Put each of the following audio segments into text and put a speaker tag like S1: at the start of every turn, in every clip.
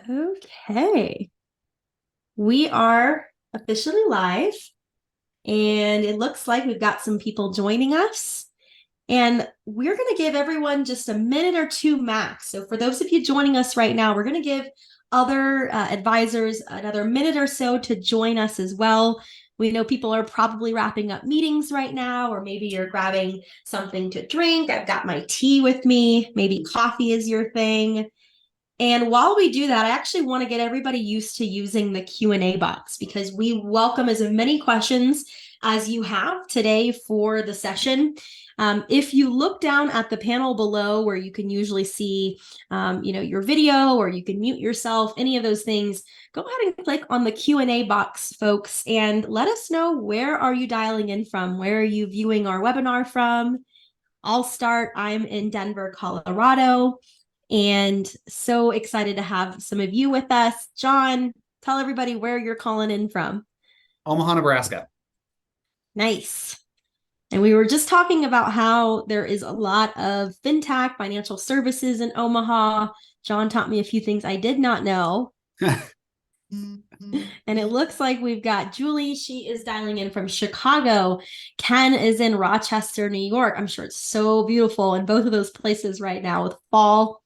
S1: Okay, we are officially live, and it looks like we've got some people joining us. And we're going to give everyone just a minute or two max. So, for those of you joining us right now, we're going to give other advisors another minute or so to join us as well. We know people are probably wrapping up meetings right now, or maybe you're grabbing something to drink. I've got my tea with me. Maybe coffee is your thing. And while we do that, I actually want to get everybody used to using the Q&A box because we welcome as many questions as you have today for the session. If you look down at the panel below where you can usually see, your video, or you can mute yourself, any of those things, go ahead and click on the Q&A box, folks, and let us know, where are you dialing in from? Where are you viewing our webinar from? I'll start. I'm in Denver, Colorado, and so excited to have some of you with us. John, tell everybody where you're calling in from.
S2: Omaha, Nebraska.
S1: Nice. And we were just talking about how there is a lot of fintech, financial services in Omaha. John taught me a few things I did not know. And it looks like we've got Julie. She is dialing in from Chicago. Ken is in Rochester, New York. I'm sure it's so beautiful in both of those places right now with fall.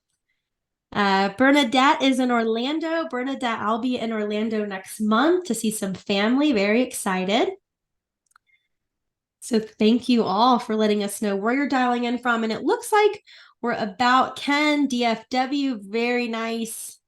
S1: Bernadette is in Orlando. Bernadette, I'll be in Orlando next month to see some family. Very excited. So thank you all for letting us know where you're dialing in from. And it looks like we're about Ken, DFW. Very nice.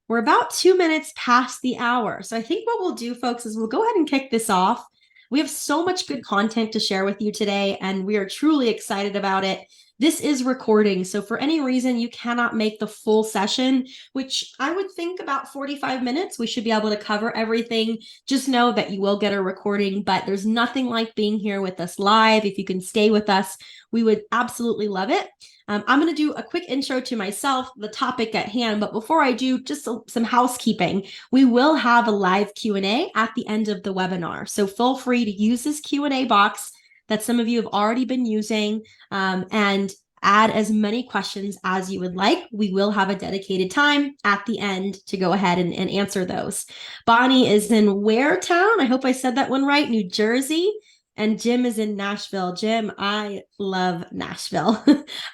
S1: We're about 2 minutes past the hour. So I think what we'll do, folks, is we'll go ahead and kick this off. We have so much good content to share with you today, and we are truly excited about it. This is recording, so for any reason you cannot make the full session, which I would think about 45 minutes, we should be able to cover everything. Just know that you will get a recording, but there's nothing like being here with us live. If you can stay with us, we would absolutely love it. I'm going to do a quick intro to myself, the topic at hand, but before I do, just some housekeeping. We will have a live Q&A at the end of the webinar, so feel free to use this Q&A box that some of you have already been using, and add as many questions as you would like. We will have a dedicated time at the end to go ahead and answer those. Bonnie is in Ware Town. I hope I said that one right, New Jersey. And Jim is in Nashville. Jim, I love Nashville.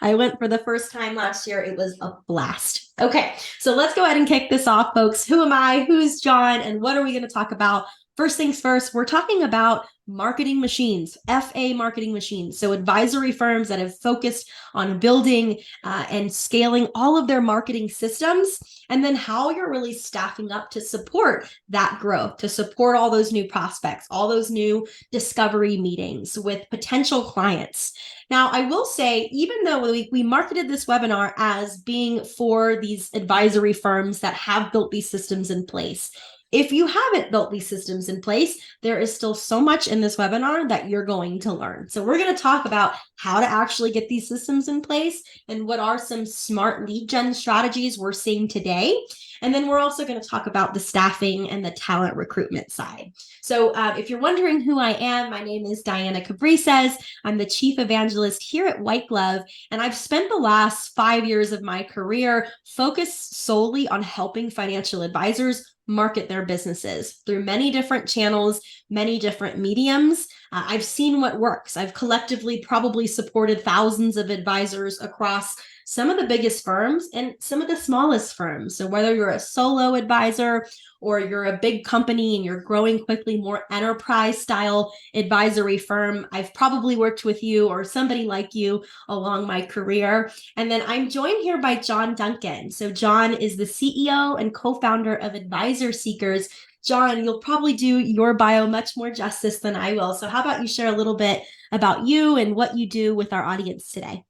S1: I went for the first time last year. It was a blast. Okay, so let's go ahead and kick this off, folks. Who am I? Who's John? And what are we going to talk about? First things first, we're talking about marketing machines, FA marketing machines. So advisory firms that have focused on building and scaling all of their marketing systems, and then how you're really staffing up to support that growth, to support all those new prospects, all those new discovery meetings with potential clients. Now, I will say, even though we marketed this webinar as being for these advisory firms that have built these systems in place, if you haven't built these systems in place, there is still so much in this webinar that you're going to learn. So we're going to talk about how to actually get these systems in place and what are some smart lead gen strategies we're seeing today. And then we're also going to talk about the staffing and the talent recruitment side. So if you're wondering who I am, my name is Diana Cabrices. I'm the chief evangelist here at White Glove, and I've spent the last 5 years of my career focused solely on helping financial advisors market their businesses through many different channels, many different mediums. I've seen what works. I've collectively probably supported thousands of advisors across some of the biggest firms and some of the smallest firms. So whether you're a solo advisor or you're a big company and you're growing quickly, more enterprise style advisory firm, I've probably worked with you or somebody like you along my career. And then I'm joined here by John Duncan. So John is the CEO and co-founder of AdvisorSeekers. John, you'll probably do your bio much more justice than I will. So how about you share a little bit about you and what you do with our audience today?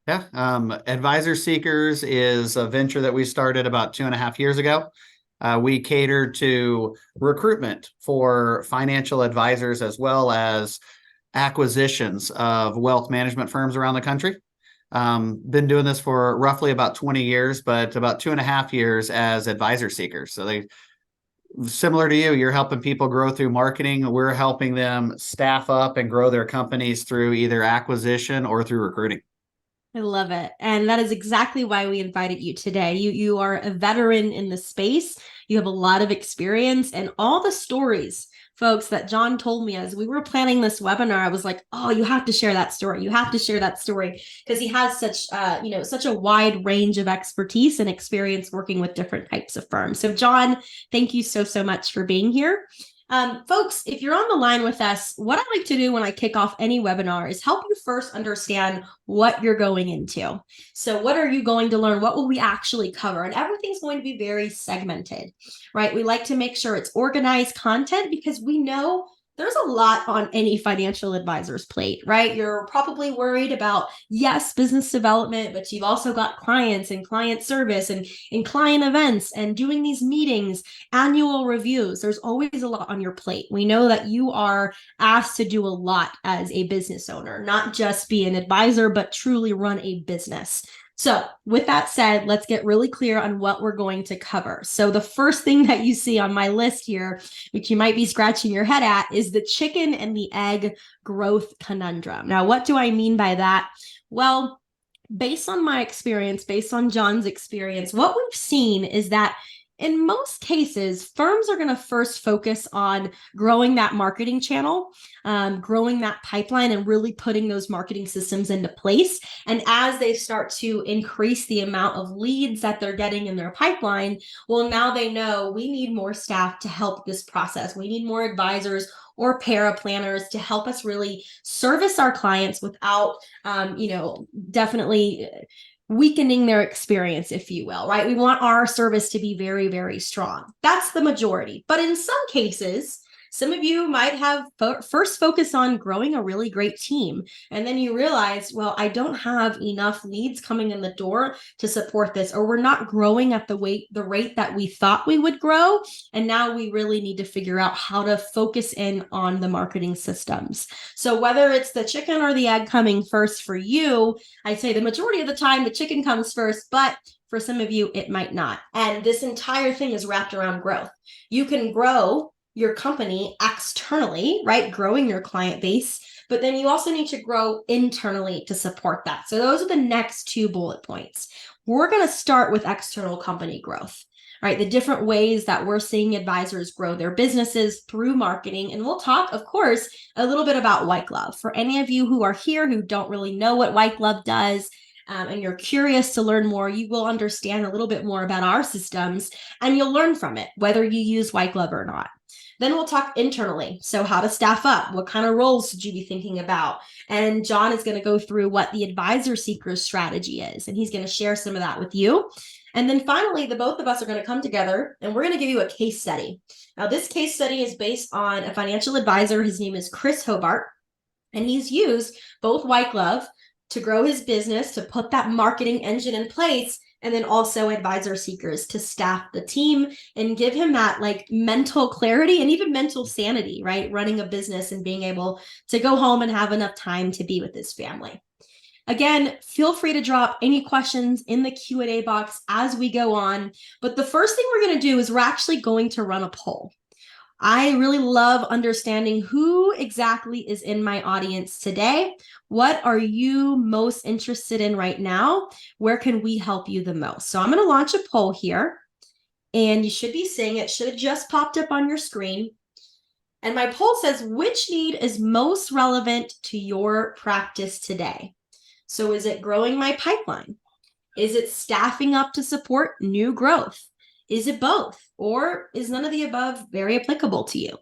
S2: Yeah, AdvisorSeekers is a venture that we started about 2.5 years ago. We cater to recruitment for financial advisors as well as acquisitions of wealth management firms around the country. Been doing this for roughly about 20 years, but about 2.5 years as AdvisorSeekers. So they, similar to you, you're helping people grow through marketing. We're helping them staff up and grow their companies through either acquisition or through recruiting.
S1: I love it. And that is exactly why we invited you today. You are a veteran in the space. You have a lot of experience and all the stories, folks, that John told me as we were planning this webinar. I was like, "Oh, you have to share that story. You have to share that story," because he has such such a wide range of expertise and experience working with different types of firms. So John, thank you so much for being here. Folks, if you're on the line with us, what I like to do when I kick off any webinar is help you first understand what you're going into. So what are you going to learn? What will we actually cover? And everything's going to be very segmented, right? We like to make sure it's organized content because we know there's a lot on any financial advisor's plate, right? You're probably worried about, yes, business development, but you've also got clients and client service and client events and doing these meetings, annual reviews. There's always a lot on your plate. We know that you are asked to do a lot as a business owner, not just be an advisor, but truly run a business. So with that said, let's get really clear on what we're going to cover. So the first thing that you see on my list here, which you might be scratching your head at, is the chicken and the egg growth conundrum. Now, what do I mean by that? Well, based on my experience, based on John's experience, what we've seen is that in most cases, firms are going to first focus on growing that marketing channel, growing that pipeline, and really putting those marketing systems into place. And as they start to increase the amount of leads that they're getting in their pipeline, well, now they know we need more staff to help this process. We need more advisors or para planners to help us really service our clients without, definitely weakening their experience, if you will, right? We want our service to be very strong. That's the majority. But in some cases, some of you might have first focus on growing a really great team. And then you realize, well, I don't have enough leads coming in the door to support this, or we're not growing at the rate that we thought we would grow. And now we really need to figure out how to focus in on the marketing systems. So whether it's the chicken or the egg coming first for you, I'd say the majority of the time the chicken comes first, but for some of you, it might not. And this entire thing is wrapped around growth. You can grow your company externally, right? Growing your client base, but then you also need to grow internally to support that. So those are the next two bullet points. We're going to start with external company growth, right? The different ways that we're seeing advisors grow their businesses through marketing. And we'll talk, of course, a little bit about White Glove. For any of you who are here who don't really know what White Glove does, and you're curious to learn more, you will understand a little bit more about our systems and you'll learn from it, whether you use White Glove or not. Then we'll talk internally. So how to staff up, what kind of roles should you be thinking about? And John is going to go through what the AdvisorSeekers strategy is, and he's going to share some of that with you. And then finally, the both of us are going to come together and we're going to give you a case study. Now, this case study is based on a financial advisor. His name is Chris Hobart, and he's used both White Glove to grow his business, to put that marketing engine in place, and then also AdvisorSeekers to staff the team and give him that like mental clarity and even mental sanity, right? Running a business and being able to go home and have enough time to be with his family. Again, feel free to drop any questions in the Q&A box as we go on. But the first thing we're going to do is we're actually going to run a poll. I really love understanding who exactly is in my audience today. What are you most interested in right now? Where can we help you the most? So I'm going to launch a poll here, and you should be seeing it. Should have just popped up on your screen. And my poll says, which need is most relevant to your practice today? So is it growing my pipeline? Is it staffing up to support new growth? Is it both? Or is none of the above very applicable to you?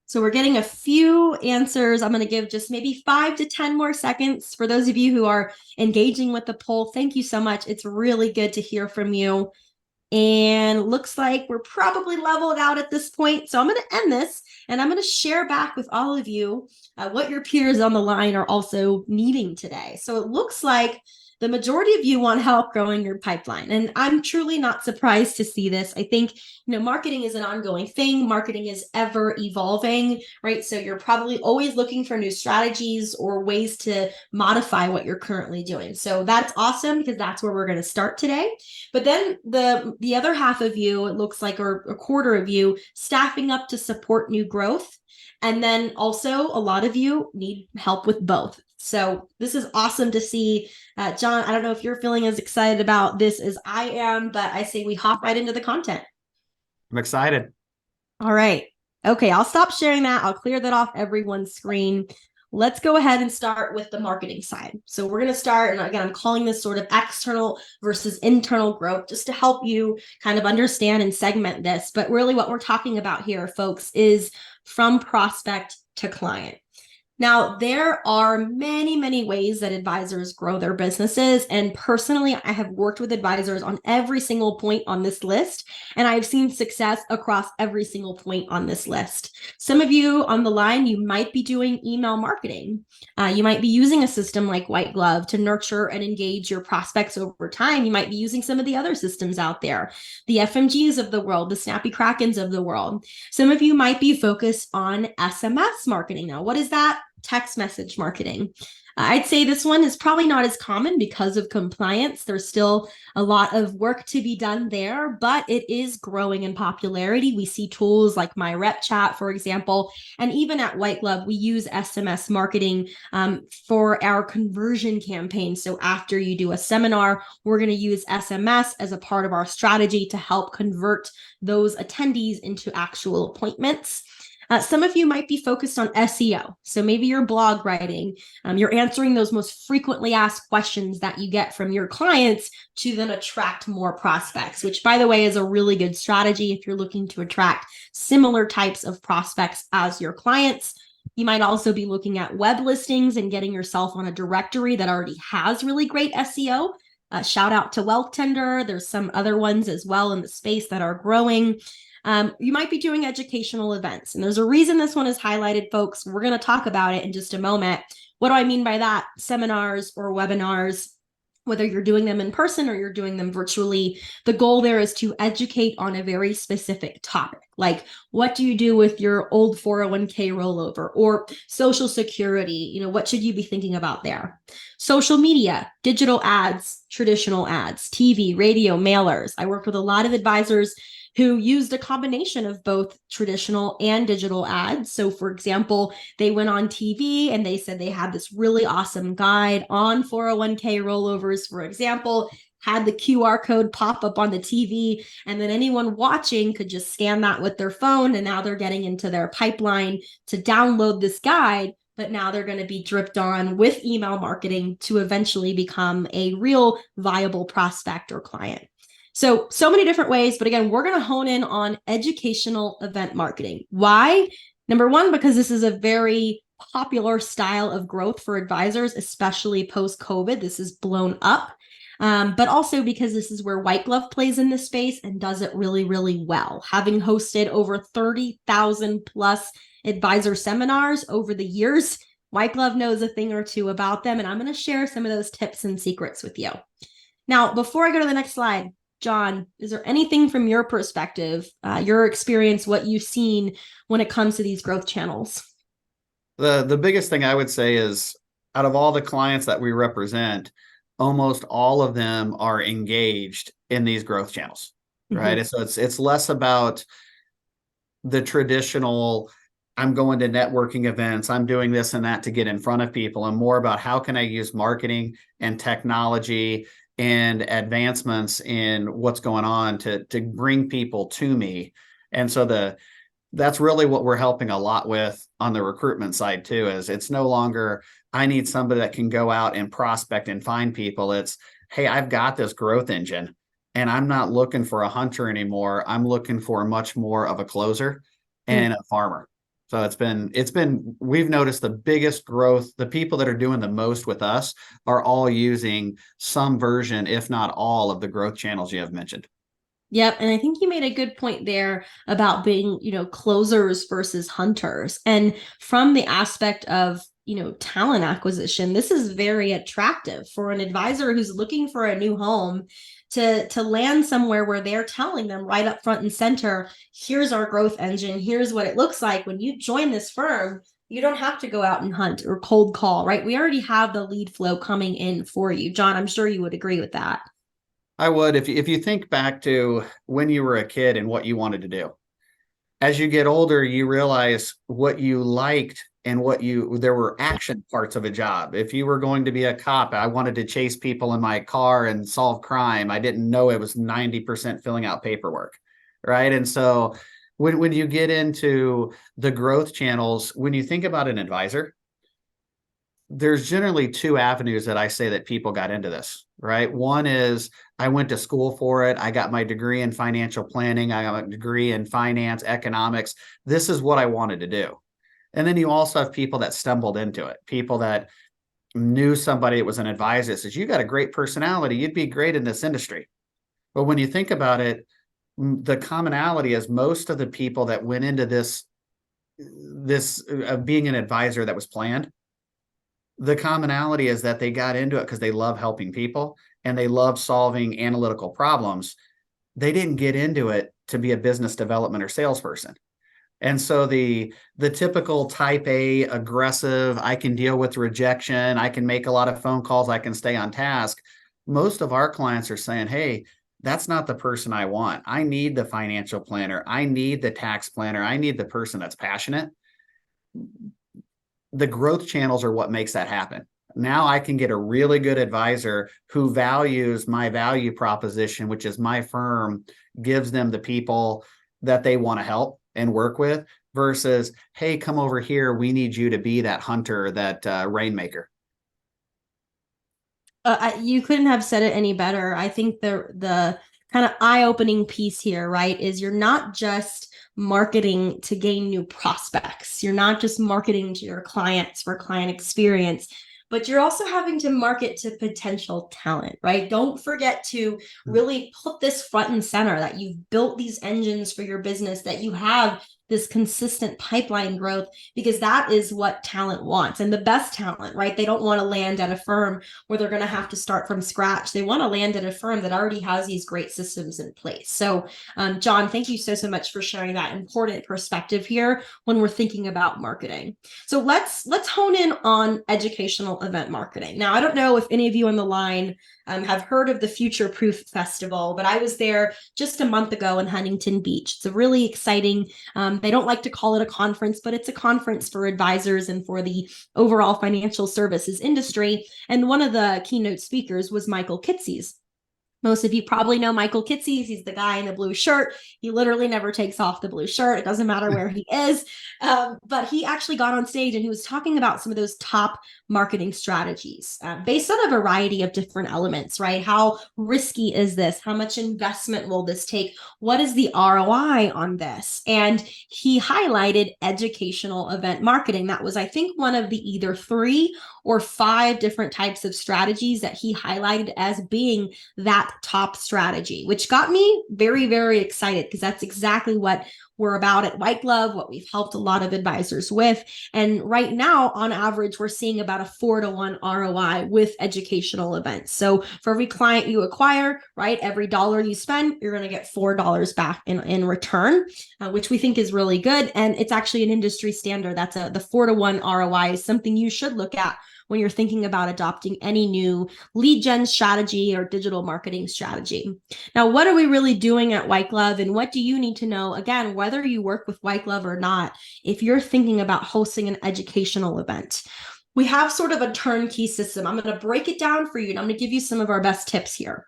S1: So we're getting a few answers. I'm going to give just maybe 5 to 10 more seconds. For those of you who are engaging with the poll, thank you so much. It's really good to hear from you. And looks like we're probably leveled out at this point. So I'm going to end this and I'm going to share back with all of you what your peers on the line are also needing today. So it looks like the majority of you want help growing your pipeline. And I'm truly not surprised to see this. I think, marketing is an ongoing thing. Marketing is ever evolving, right? So you're probably always looking for new strategies or ways to modify what you're currently doing. So that's awesome, because that's where we're going to start today. But then the other half of you, it looks like, or a quarter of you, staffing up to support new growth. And then also a lot of you need help with both. So this is awesome to see. John, I don't know if you're feeling as excited about this as I am, but I say we hop right into the content.
S2: I'm excited.
S1: All right. Okay, I'll stop sharing that. I'll clear that off everyone's screen. Let's go ahead and start with the marketing side. So we're going to start, and again, I'm calling this sort of external versus internal growth, just to help you kind of understand and segment this. But really what we're talking about here, folks, is from prospect to client. Now, there are many, many ways that advisors grow their businesses. And personally, I have worked with advisors on every single point on this list, and I've seen success across every single point on this list. Some of you on the line, you might be doing email marketing. You might be using a system like White Glove to nurture and engage your prospects over time. You might be using some of the other systems out there, the FMGs of the world, the Snappy Krakens of the world. Some of you might be focused on SMS marketing. Now, what is that? Text message marketing. I'd say this one is probably not as common because of compliance. There's still a lot of work to be done there, but it is growing in popularity. We see tools like My Rep Chat, for example, and even at White Glove, we use SMS marketing for our conversion campaign. So after you do a seminar, we're going to use SMS as a part of our strategy to help convert those attendees into actual appointments. Some of you might be focused on SEO. So maybe you're blog writing, you're answering those most frequently asked questions that you get from your clients to then attract more prospects, which, by the way, is a really good strategy if you're looking to attract similar types of prospects as your clients. You might also be looking at web listings and getting yourself on a directory that already has really great SEO. Shout out to Wealth Tender. There's some other ones as well in the space that are growing. You might be doing educational events, and there's a reason this one is highlighted, folks. We're going to talk about it in just a moment. What do I mean by that? Seminars or webinars, whether you're doing them in person or you're doing them virtually, the goal there is to educate on a very specific topic. Like, what do you do with your old 401k rollover, or Social Security? What should you be thinking about there? Social media, digital ads, traditional ads, TV, radio, mailers. I work with a lot of advisors who used a combination of both traditional and digital ads. So, for example, they went on TV and they said they had this really awesome guide on 401k rollovers, for example, had the QR code pop up on the TV, and then anyone watching could just scan that with their phone, and now they're getting into their pipeline to download this guide. But now they're going to be dripped on with email marketing to eventually become a real viable prospect or client. So many different ways, but again, we're going to hone in on educational event marketing. Why? Number one, because this is a very popular style of growth for advisors, especially post-COVID. This is blown up. But also because this is where White Glove plays in this space and does it really, really well. Having hosted over 30,000 plus advisor seminars over the years, White Glove knows a thing or two about them, and I'm going to share some of those tips and secrets with you. Now, before I go to the next slide, John, is there anything from your perspective, your experience, what you've seen when it comes to these growth channels?
S2: The biggest thing I would say is, out of all the clients that we represent, almost all of them are engaged in these growth channels, right? And so it's less about the traditional, I'm going to networking events, I'm doing this and that to get in front of people, and more about how can I use marketing and technology and advancements in what's going on to bring people to me. And so that's really what we're helping a lot with on the recruitment side too, is it's no longer, I need somebody that can go out and prospect and find people. It's, hey, I've got this growth engine and I'm not looking for a hunter anymore. I'm looking for much more of a closer and a farmer. So we've noticed the biggest growth, the people that are doing the most with us are all using some version, if not all, of the growth channels you have mentioned.
S1: Yep. And I think you made a good point there about being, closers versus hunters. And from the aspect of talent acquisition. This is very attractive for an advisor who's looking for a new home to land somewhere where they're telling them right up front and center, here's our growth engine, here's what it looks like when you join this firm. You don't have to go out and hunt or cold call, right? We already have the lead flow coming in for you. John, I'm sure you would agree with that.
S2: I would, if you think back to when you were a kid and what you wanted to do. As you get older, you realize what you liked and there were action parts of a job. If you were going to be a cop, I wanted to chase people in my car and solve crime. I didn't know it was 90% filling out paperwork, right? And so when you get into the growth channels, when you think about an advisor, there's generally two avenues that I say that people got into this, right? One is I went to school for it. I got my degree in financial planning. I got a degree in finance, economics. This is what I wanted to do. And then you also have people that stumbled into it, people that knew somebody that was an advisor that says, you got a great personality. You'd be great in this industry. But when you think about it, the commonality is most of the people that went into this being an advisor that was planned, the commonality is that they got into it because they love helping people and they love solving analytical problems. They didn't get into it to be a business development or salesperson. And so the typical type A aggressive, I can deal with rejection, I can make a lot of phone calls, I can stay on task. Most of our clients are saying, hey, that's not the person I want. I need the financial planner. I need the tax planner. I need the person that's passionate. The growth channels are what makes that happen. Now I can get a really good advisor who values my value proposition, which is my firm gives them the people that they want to help and work with versus, hey, come over here. We need you to be that hunter, that rainmaker.
S1: You couldn't have said it any better. I think the kind of eye-opening piece here, right, is you're not just marketing to gain new prospects. You're not just marketing to your clients for client experience, but you're also having to market to potential talent, right? Don't forget to really put this front and center that you've built these engines for your business, that you have this consistent pipeline growth, because that is what talent wants. And the best talent, right? They don't want to land at a firm where they're going to have to start from scratch. They want to land at a firm that already has these great systems in place. So, John, thank you so much for sharing that important perspective here when we're thinking about marketing. So let's hone in on educational event marketing. Now, I don't know if any of you on the line have heard of the Future Proof Festival, but I was there just a month ago in Huntington Beach. It's a really exciting, they don't like to call it a conference, but it's a conference for advisors and for the overall financial services industry. And one of the keynote speakers was Michael Kitces. Most of you probably know Michael Kitces. He's the guy in the blue shirt. He literally never takes off the blue shirt. It doesn't matter where he is. But he actually got on stage and he was talking about some of those top marketing strategies based on a variety of different elements, right? How risky is this? How much investment will this take? What is the ROI on this? And he highlighted educational event marketing. That was, I think, one of the either 3 or 5 different types of strategies that he highlighted as being that top strategy, which got me very, very excited because that's exactly what we're about at White Glove, what we've helped a lot of advisors with. And right now, on average, we're seeing about a 4-to-1 ROI with educational events. So for every client you acquire, right, every dollar you spend, you're going to get $4 back in return, which we think is really good. And it's actually an industry standard. That's the 4-to-1 ROI is something you should look at when you're thinking about adopting any new lead gen strategy or digital marketing strategy. Now, what are we really doing at White Glove, and what do you need to know? Again, whether you work with White Glove or not, if you're thinking about hosting an educational event, we have sort of a turnkey system. I'm going to break it down for you, and I'm going to give you some of our best tips here.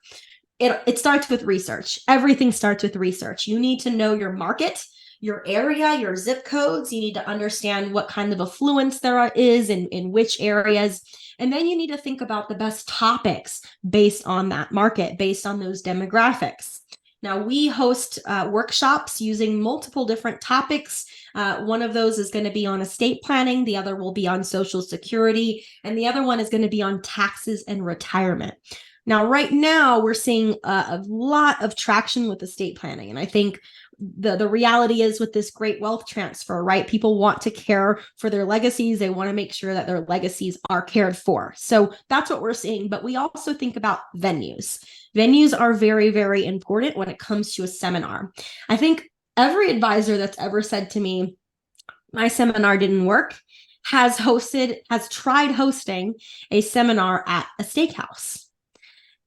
S1: It starts with research. Everything starts with research. You need to know your market, your area, your zip codes. You need to understand what kind of affluence there is in which areas. And then you need to think about the best topics based on that market, based on those demographics. Now, we host workshops using multiple different topics. One of those is going to be on estate planning. The other will be on Social Security. And the other one is going to be on taxes and retirement. Now, right now, we're seeing a lot of traction with estate planning. And I think the reality is with this great wealth transfer, right? People want to care for their legacies. They want to make sure that their legacies are cared for. So that's what we're seeing. But we also think about venues. Venues are very, very important when it comes to a seminar. I think every advisor that's ever said to me, my seminar didn't work, has tried hosting a seminar at a steakhouse.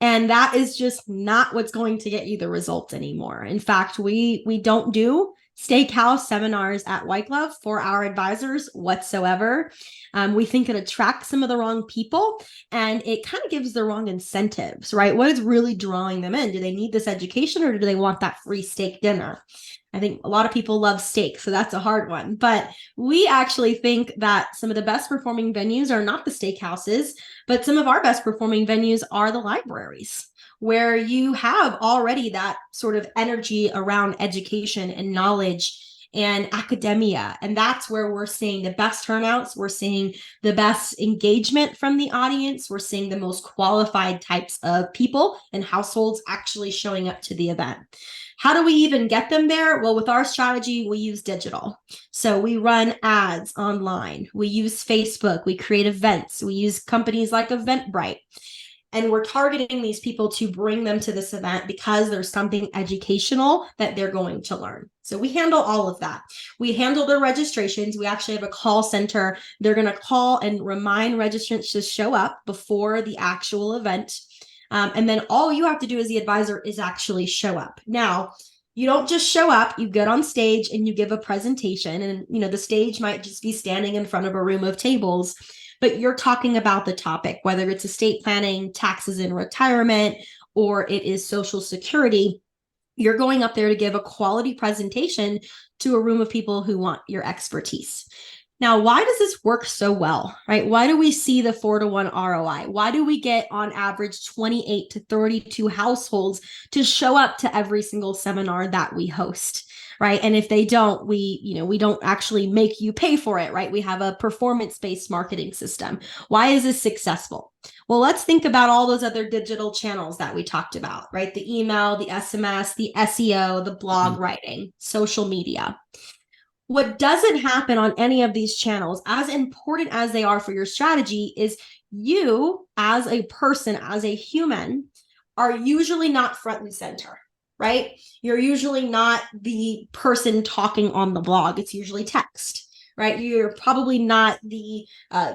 S1: And that is just not what's going to get you the results anymore. In fact, we don't do steakhouse seminars at White Glove for our advisors whatsoever. We think it attracts some of the wrong people and it kind of gives the wrong incentives, right? What is really drawing them in? Do they need this education or do they want that free steak dinner? I think a lot of people love steak, so that's a hard one. But we actually think that some of the best performing venues are not the steakhouses, but some of our best performing venues are the libraries, where you have already that sort of energy around education and knowledge and academia. And that's where we're seeing the best turnouts. We're seeing the best engagement from the audience. We're seeing the most qualified types of people and households actually showing up to the event. How do we even get them there? Well, with our strategy, we use digital. So we run ads online. We use Facebook. We create events. We use companies like Eventbrite. And we're targeting these people to bring them to this event because there's something educational that they're going to learn. So we handle all of that. We handle their registrations. We actually have a call center. They're going to call and remind registrants to show up before the actual event. And then all you have to do as the advisor is actually show up. Now, you don't just show up, you get on stage and you give a presentation. And, the stage might just be standing in front of a room of tables, but you're talking about the topic, whether it's estate planning, taxes and retirement, or it is Social Security. You're going up there to give a quality presentation to a room of people who want your expertise. Now, why does this work so well, right? Why do we see the 4-to-1 ROI? Why do we get on average 28 to 32 households to show up to every single seminar that we host, right? And if they don't, we don't actually make you pay for it, right? We have a performance-based marketing system. Why is this successful? Well, let's think about all those other digital channels that we talked about, right? The email, the SMS, the SEO, the blog writing, social media. What doesn't happen on any of these channels, as important as they are for your strategy, is you as a person, as a human, are usually not front and center, right? You're usually not the person talking on the blog. It's usually text, right? You're probably not the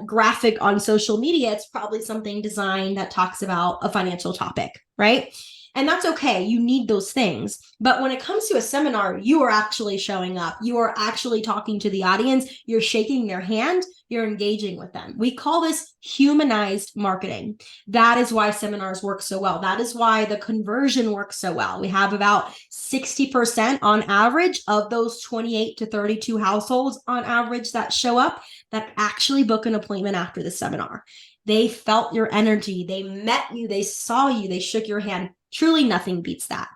S1: graphic on social media. It's probably something designed that talks about a financial topic, right? And that's okay. You need those things. But when it comes to a seminar, you are actually showing up. You are actually talking to the audience. You're shaking their hand. You're engaging with them. We call this humanized marketing. That is why seminars work so well. That is why the conversion works so well. We have about 60% on average of those 28 to 32 households on average that show up that actually book an appointment after the seminar. They felt your energy. They met you. They saw you. They shook your hand. Truly nothing beats that.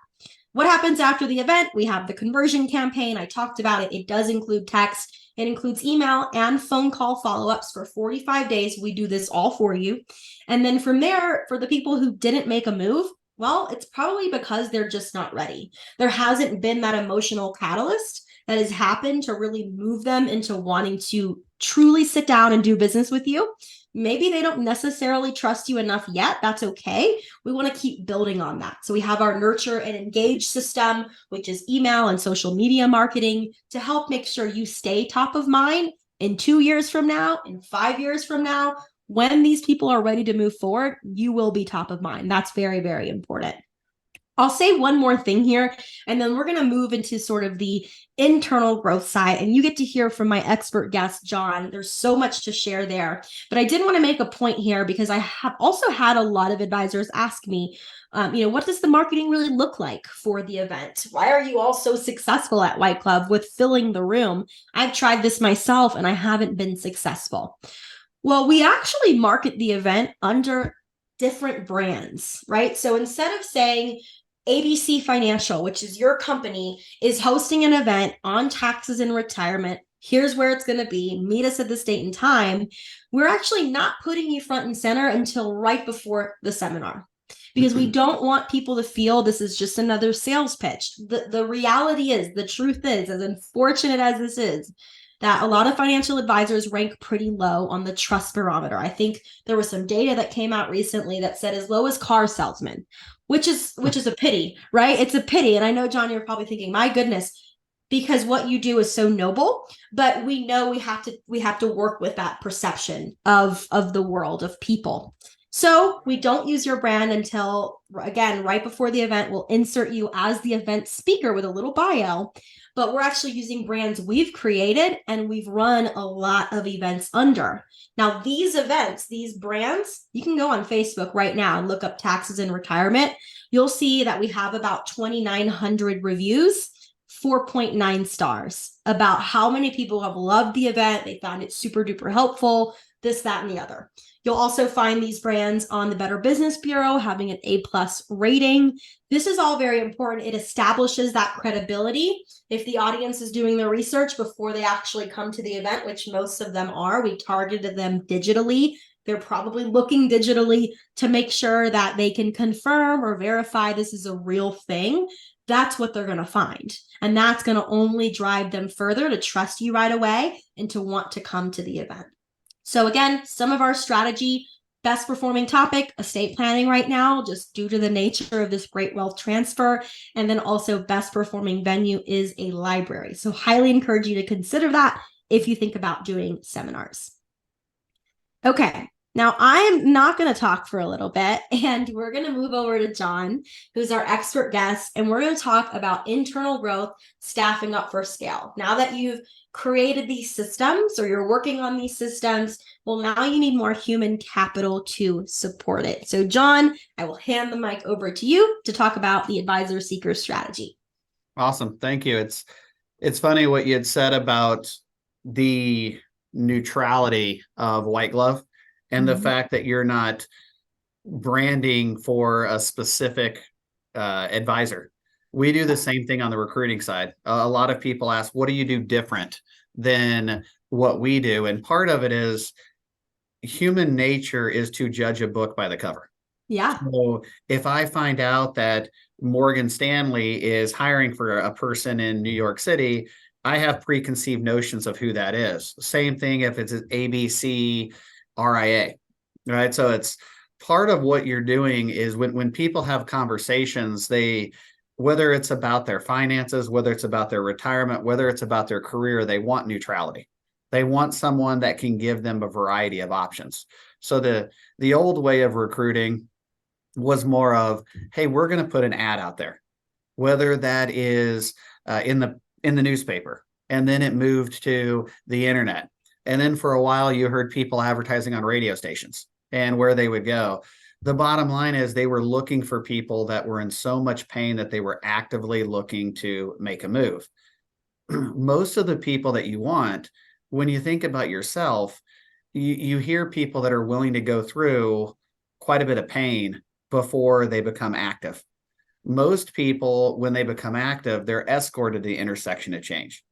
S1: What happens after the event? We have the conversion campaign. I talked about it. It does include text. It includes email and phone call follow-ups for 45 days. We do this all for you. And then from there, for the people who didn't make a move, well, it's probably because they're just not ready. There hasn't been that emotional catalyst that has happened to really move them into wanting to truly sit down and do business with you. Maybe they don't necessarily trust you enough yet. That's okay. We want to keep building on that. So we have our nurture and engage system, which is email and social media marketing, to help make sure you stay top of mind in 2 years from now, in 5 years from now. When these people are ready to move forward, you will be top of mind. That's very, very important. I'll say one more thing here, and then we're going to move into sort of the internal growth side, and you get to hear from my expert guest, John. There's so much to share there, but I did want to make a point here because I have also had a lot of advisors ask me, what does the marketing really look like for the event? Why are you all so successful at White Club with filling the room? I've tried this myself, and I haven't been successful. Well, we actually market the event under different brands, right? So instead of saying ABC Financial, which is your company, is hosting an event on taxes and retirement, here's where it's going to be, meet us at this date and time, we're actually not putting you front and center until right before the seminar. because we don't want people to feel this is just another sales pitch. The reality is, the truth is, as unfortunate as this is, that a lot of financial advisors rank pretty low on the trust barometer. I think there was some data that came out recently that said as low as car salesmen, which is a pity, right? It's a pity. And I know, John, you're probably thinking, my goodness, because what you do is so noble, but we know we have to work with that perception of the world, of people. So we don't use your brand until, again, right before the event. We'll insert you as the event speaker with a little bio, but we're actually using brands we've created and we've run a lot of events under. Now, these events, these brands, you can go on Facebook right now and look up taxes and retirement. You'll see that we have about 2,900 reviews, 4.9 stars, about how many people have loved the event. They found it super duper helpful, this, that, and the other. You'll also find these brands on the Better Business Bureau having an A+ rating. This is all very important. It establishes that credibility. If the audience is doing their research before they actually come to the event, which most of them are, we targeted them digitally. They're probably looking digitally to make sure that they can confirm or verify this is a real thing. That's what they're going to find. And that's going to only drive them further to trust you right away and to want to come to the event. So again, some of our strategy, best performing topic, estate planning right now, just due to the nature of this great wealth transfer. And then also best performing venue is a library. So highly encourage you to consider that if you think about doing seminars. Okay. Now, I'm not going to talk for a little bit, and we're going to move over to John, who's our expert guest, and we're going to talk about internal growth, staffing up for scale. Now that you've created these systems or you're working on these systems, well, now you need more human capital to support it. So, John, I will hand the mic over to you to talk about the advisor seeker strategy.
S2: Awesome. Thank you. It's funny what you had said about the neutrality of White Glove and the fact that you're not branding for a specific advisor. We do the same thing on the recruiting side. A lot of people ask, what do you do different than what we do? And part of it is human nature is to judge a book by the cover.
S1: Yeah.
S2: So if I find out that Morgan Stanley is hiring for a person in New York City, I have preconceived notions of who that is. Same thing if it's an ABC RIA, right? So it's part of what you're doing is when people have conversations, whether it's about their finances, whether it's about their retirement, whether it's about their career, they want neutrality. They want someone that can give them a variety of options. So the old way of recruiting was more of, hey, we're going to put an ad out there, whether that is in the newspaper, and then it moved to the internet. And then for a while, you heard people advertising on radio stations and where they would go. The bottom line is they were looking for people that were in so much pain that they were actively looking to make a move. Most of the people that you want, when you think about yourself, you hear people that are willing to go through quite a bit of pain before they become active. Most people, when they become active, they're escorted to the intersection of change,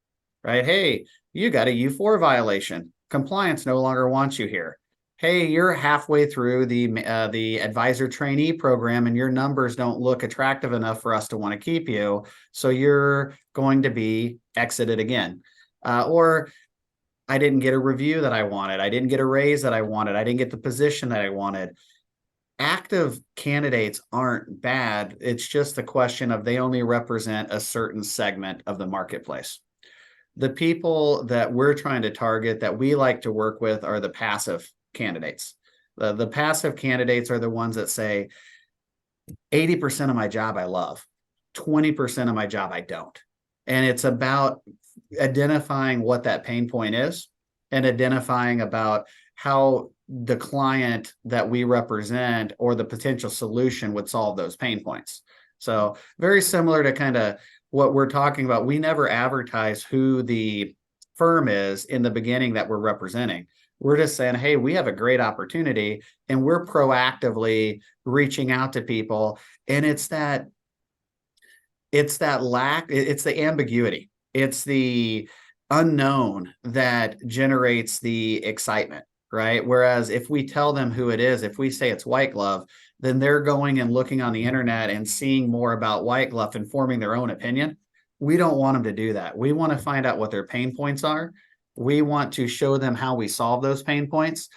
S2: right? Hey, you got a U4 violation. Compliance no longer wants you here. Hey, you're halfway through the advisor trainee program and your numbers don't look attractive enough for us to want to keep you. So you're going to be exited again. Or I didn't get a review that I wanted. I didn't get a raise that I wanted. I didn't get the position that I wanted. Active candidates aren't bad. It's just the question of they only represent a certain segment of the marketplace. The people that we're trying to target that we like to work with are the passive candidates. The passive candidates are the ones that say 80% of my job I love, 20% of my job I don't. And it's about identifying what that pain point is and identifying about how the client that we represent or the potential solution would solve those pain points. So very similar to kind of what we're talking about. We never advertise who the firm is in the beginning that we're representing. We're just saying, hey, we have a great opportunity and we're proactively reaching out to people. And it's the ambiguity. It's the unknown that generates the excitement, right? Whereas if we tell them who it is, if we say it's White Glove, then they're going and looking on the internet and seeing more about White Glove and forming their own opinion. We don't want them to do that. We want to find out what their pain points are. We want to show them how we solve those pain points.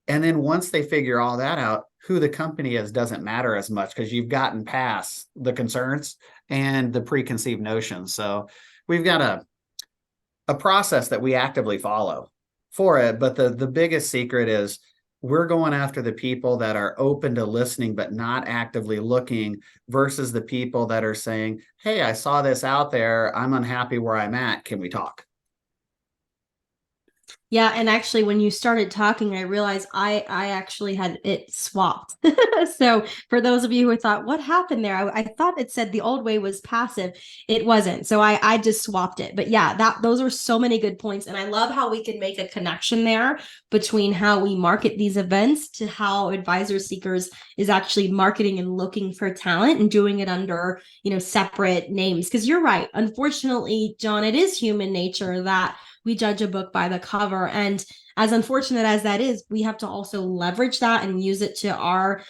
S2: And then once they figure all that out, who the company is doesn't matter as much because you've gotten past the concerns and the preconceived notions. So we've got a process that we actively follow for it. But the biggest secret is we're going after the people that are open to listening, but not actively looking versus the people that are saying, hey, I saw this out there. I'm unhappy where I'm at. Can we talk?
S1: Yeah, and actually when you started talking, I realized I actually had it swapped. So for those of you who thought, what happened there? I thought it said the old way was passive. It wasn't. So I just swapped it. But yeah, that those are so many good points. And I love how we can make a connection there between how we market these events to how Advisor Seekers is actually marketing and looking for talent and doing it under, separate names. Because you're right. Unfortunately, John, it is human nature that we judge a book by the cover. And as unfortunate as that is, we have to also leverage that and use it to our,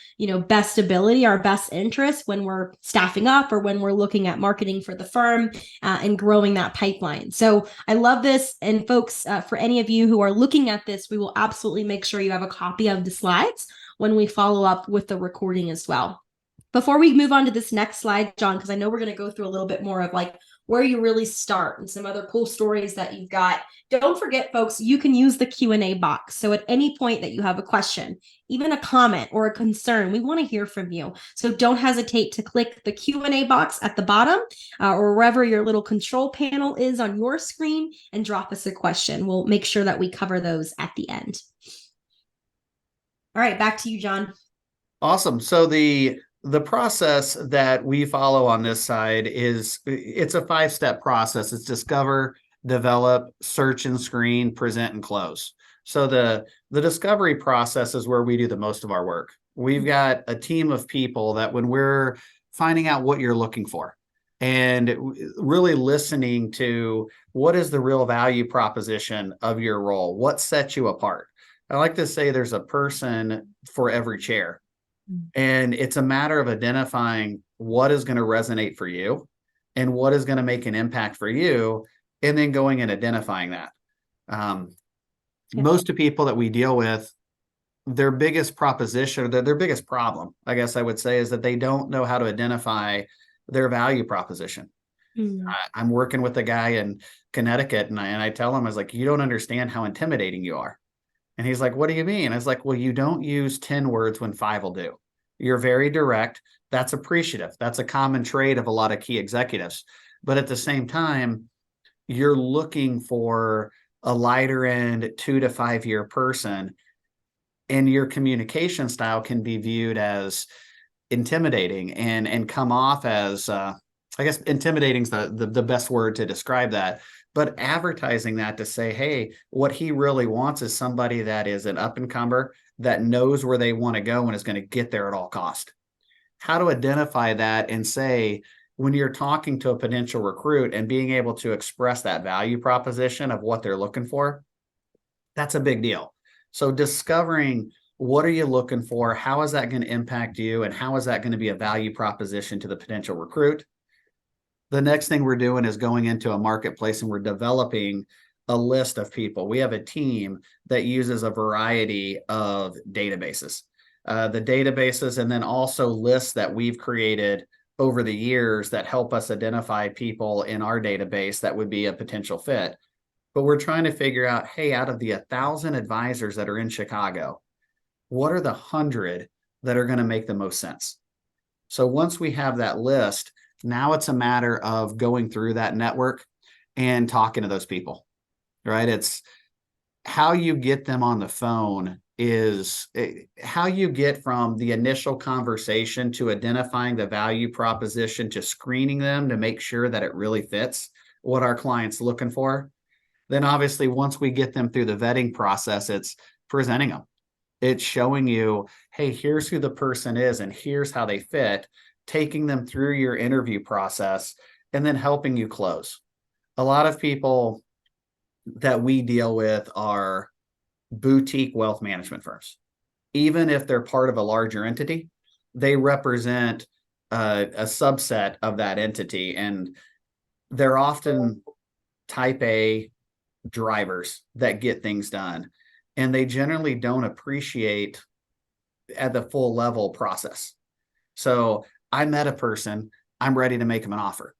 S1: best ability, our best interest when we're staffing up or when we're looking at marketing for the firm and growing that pipeline. So I love this. And folks, for any of you who are looking at this, we will absolutely make sure you have a copy of the slides when we follow up with the recording as well. Before we move on to this next slide, John, because I know we're going to go through a little bit more of like where you really start and some other cool stories that you've got. Don't forget, folks, you can use the Q&A box. So at any point that you have a question, even a comment or a concern, we want to hear from you. So don't hesitate to click the Q&A box at the bottom or wherever your little control panel is on your screen and drop us a question. We'll make sure that we cover those at the end. All right, back to you, John.
S2: Awesome. So the process that we follow on this side is it's a 5-step process. It's discover, develop, search and screen, present and close. So the discovery process is where we do the most of our work. We've got a team of people that when we're finding out what you're looking for and really listening to what is the real value proposition of your role, what sets you apart. I like to say there's a person for every chair. And it's a matter of identifying what is going to resonate for you and what is going to make an impact for you, and then going and identifying that. Most of people that we deal with, their biggest proposition, their biggest problem, I guess I would say, is that they don't know how to identify their value proposition. I'm working with a guy in Connecticut, and I tell him, I was like, you don't understand how intimidating you are. And he's like, what do you mean? I was like, well, you don't use 10 words when 5 will do. You're very direct. That's appreciative. That's a common trait of a lot of key executives. But at the same time, you're looking for a lighter end 2 to 5 year person, and your communication style can be viewed as intimidating and come off as I guess intimidating is the best word to describe that. But advertising that to say, hey, what he really wants is somebody that is an up and comer that knows where they want to go and is going to get there at all cost. How to identify that and say, when you're talking to a potential recruit and being able to express that value proposition of what they're looking for, that's a big deal. So discovering what are you looking for, how is that going to impact you, and how is that going to be a value proposition to the potential recruit? The next thing we're doing is going into a marketplace and we're developing a list of people. We have a team that uses a variety of databases. The databases and then also lists that we've created over the years that help us identify people in our database that would be a potential fit. But we're trying to figure out, hey, out of the 1,000 advisors that are in Chicago, what are the 100 that are going to make the most sense? So once we have that list, now it's a matter of going through that network and talking to those people, right? It's how you get them on the phone is how you get from the initial conversation to identifying the value proposition to screening them to make sure that it really fits what our client's looking for. Then obviously, once we get them through the vetting process, it's presenting them. It's showing you, hey, here's who the person is and here's how they fit, taking them through your interview process and then helping you close. A lot of people that we deal with are boutique wealth management firms. Even if they're part of a larger entity, they represent a subset of that entity, and they're often type A drivers that get things done, and they generally don't appreciate at the full level process. So I met a person, I'm ready to make them an offer.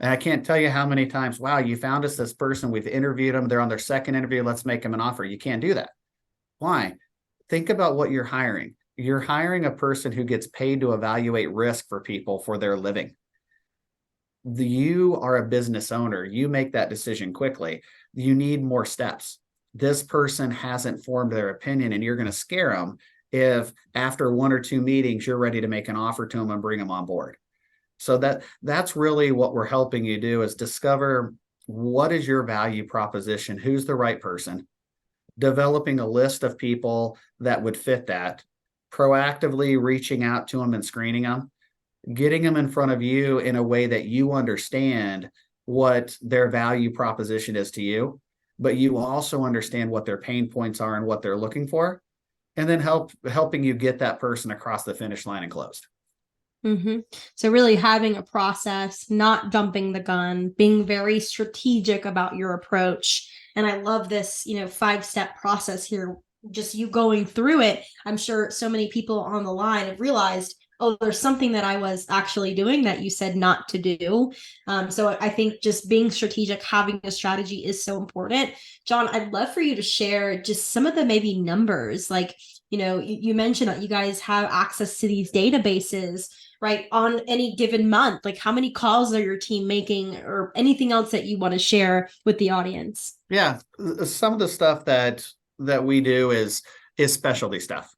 S2: And I can't tell you how many times, wow, you found us this person, we've interviewed them, they're on their second interview, let's make them an offer. You can't do that. Why? Think about what you're hiring. You're hiring a person who gets paid to evaluate risk for people for their living. You are a business owner. You make that decision quickly. You need more steps. This person hasn't formed their opinion, and you're going to scare them if after one or two meetings, you're ready to make an offer to them and bring them on board. So that's really what we're helping you do, is discover what is your value proposition, who's the right person, developing a list of people that would fit that, proactively reaching out to them and screening them, getting them in front of you in a way that you understand what their value proposition is to you, but you also understand what their pain points are and what they're looking for, and then helping you get that person across the finish line and closed.
S1: Mm-hmm. So really having a process, not jumping the gun, being very strategic about your approach. And I love this, 5-step process here. Just you going through it. I'm sure so many people on the line have realized, oh, there's something that I was actually doing that you said not to do. So I think just being strategic, having a strategy is so important. John, I'd love for you to share just some of the maybe numbers. Like, you mentioned that you guys have access to these databases, right, on any given month. Like, how many calls are your team making, or anything else that you want to share with the audience?
S2: Yeah, some of the stuff that we do is specialty stuff.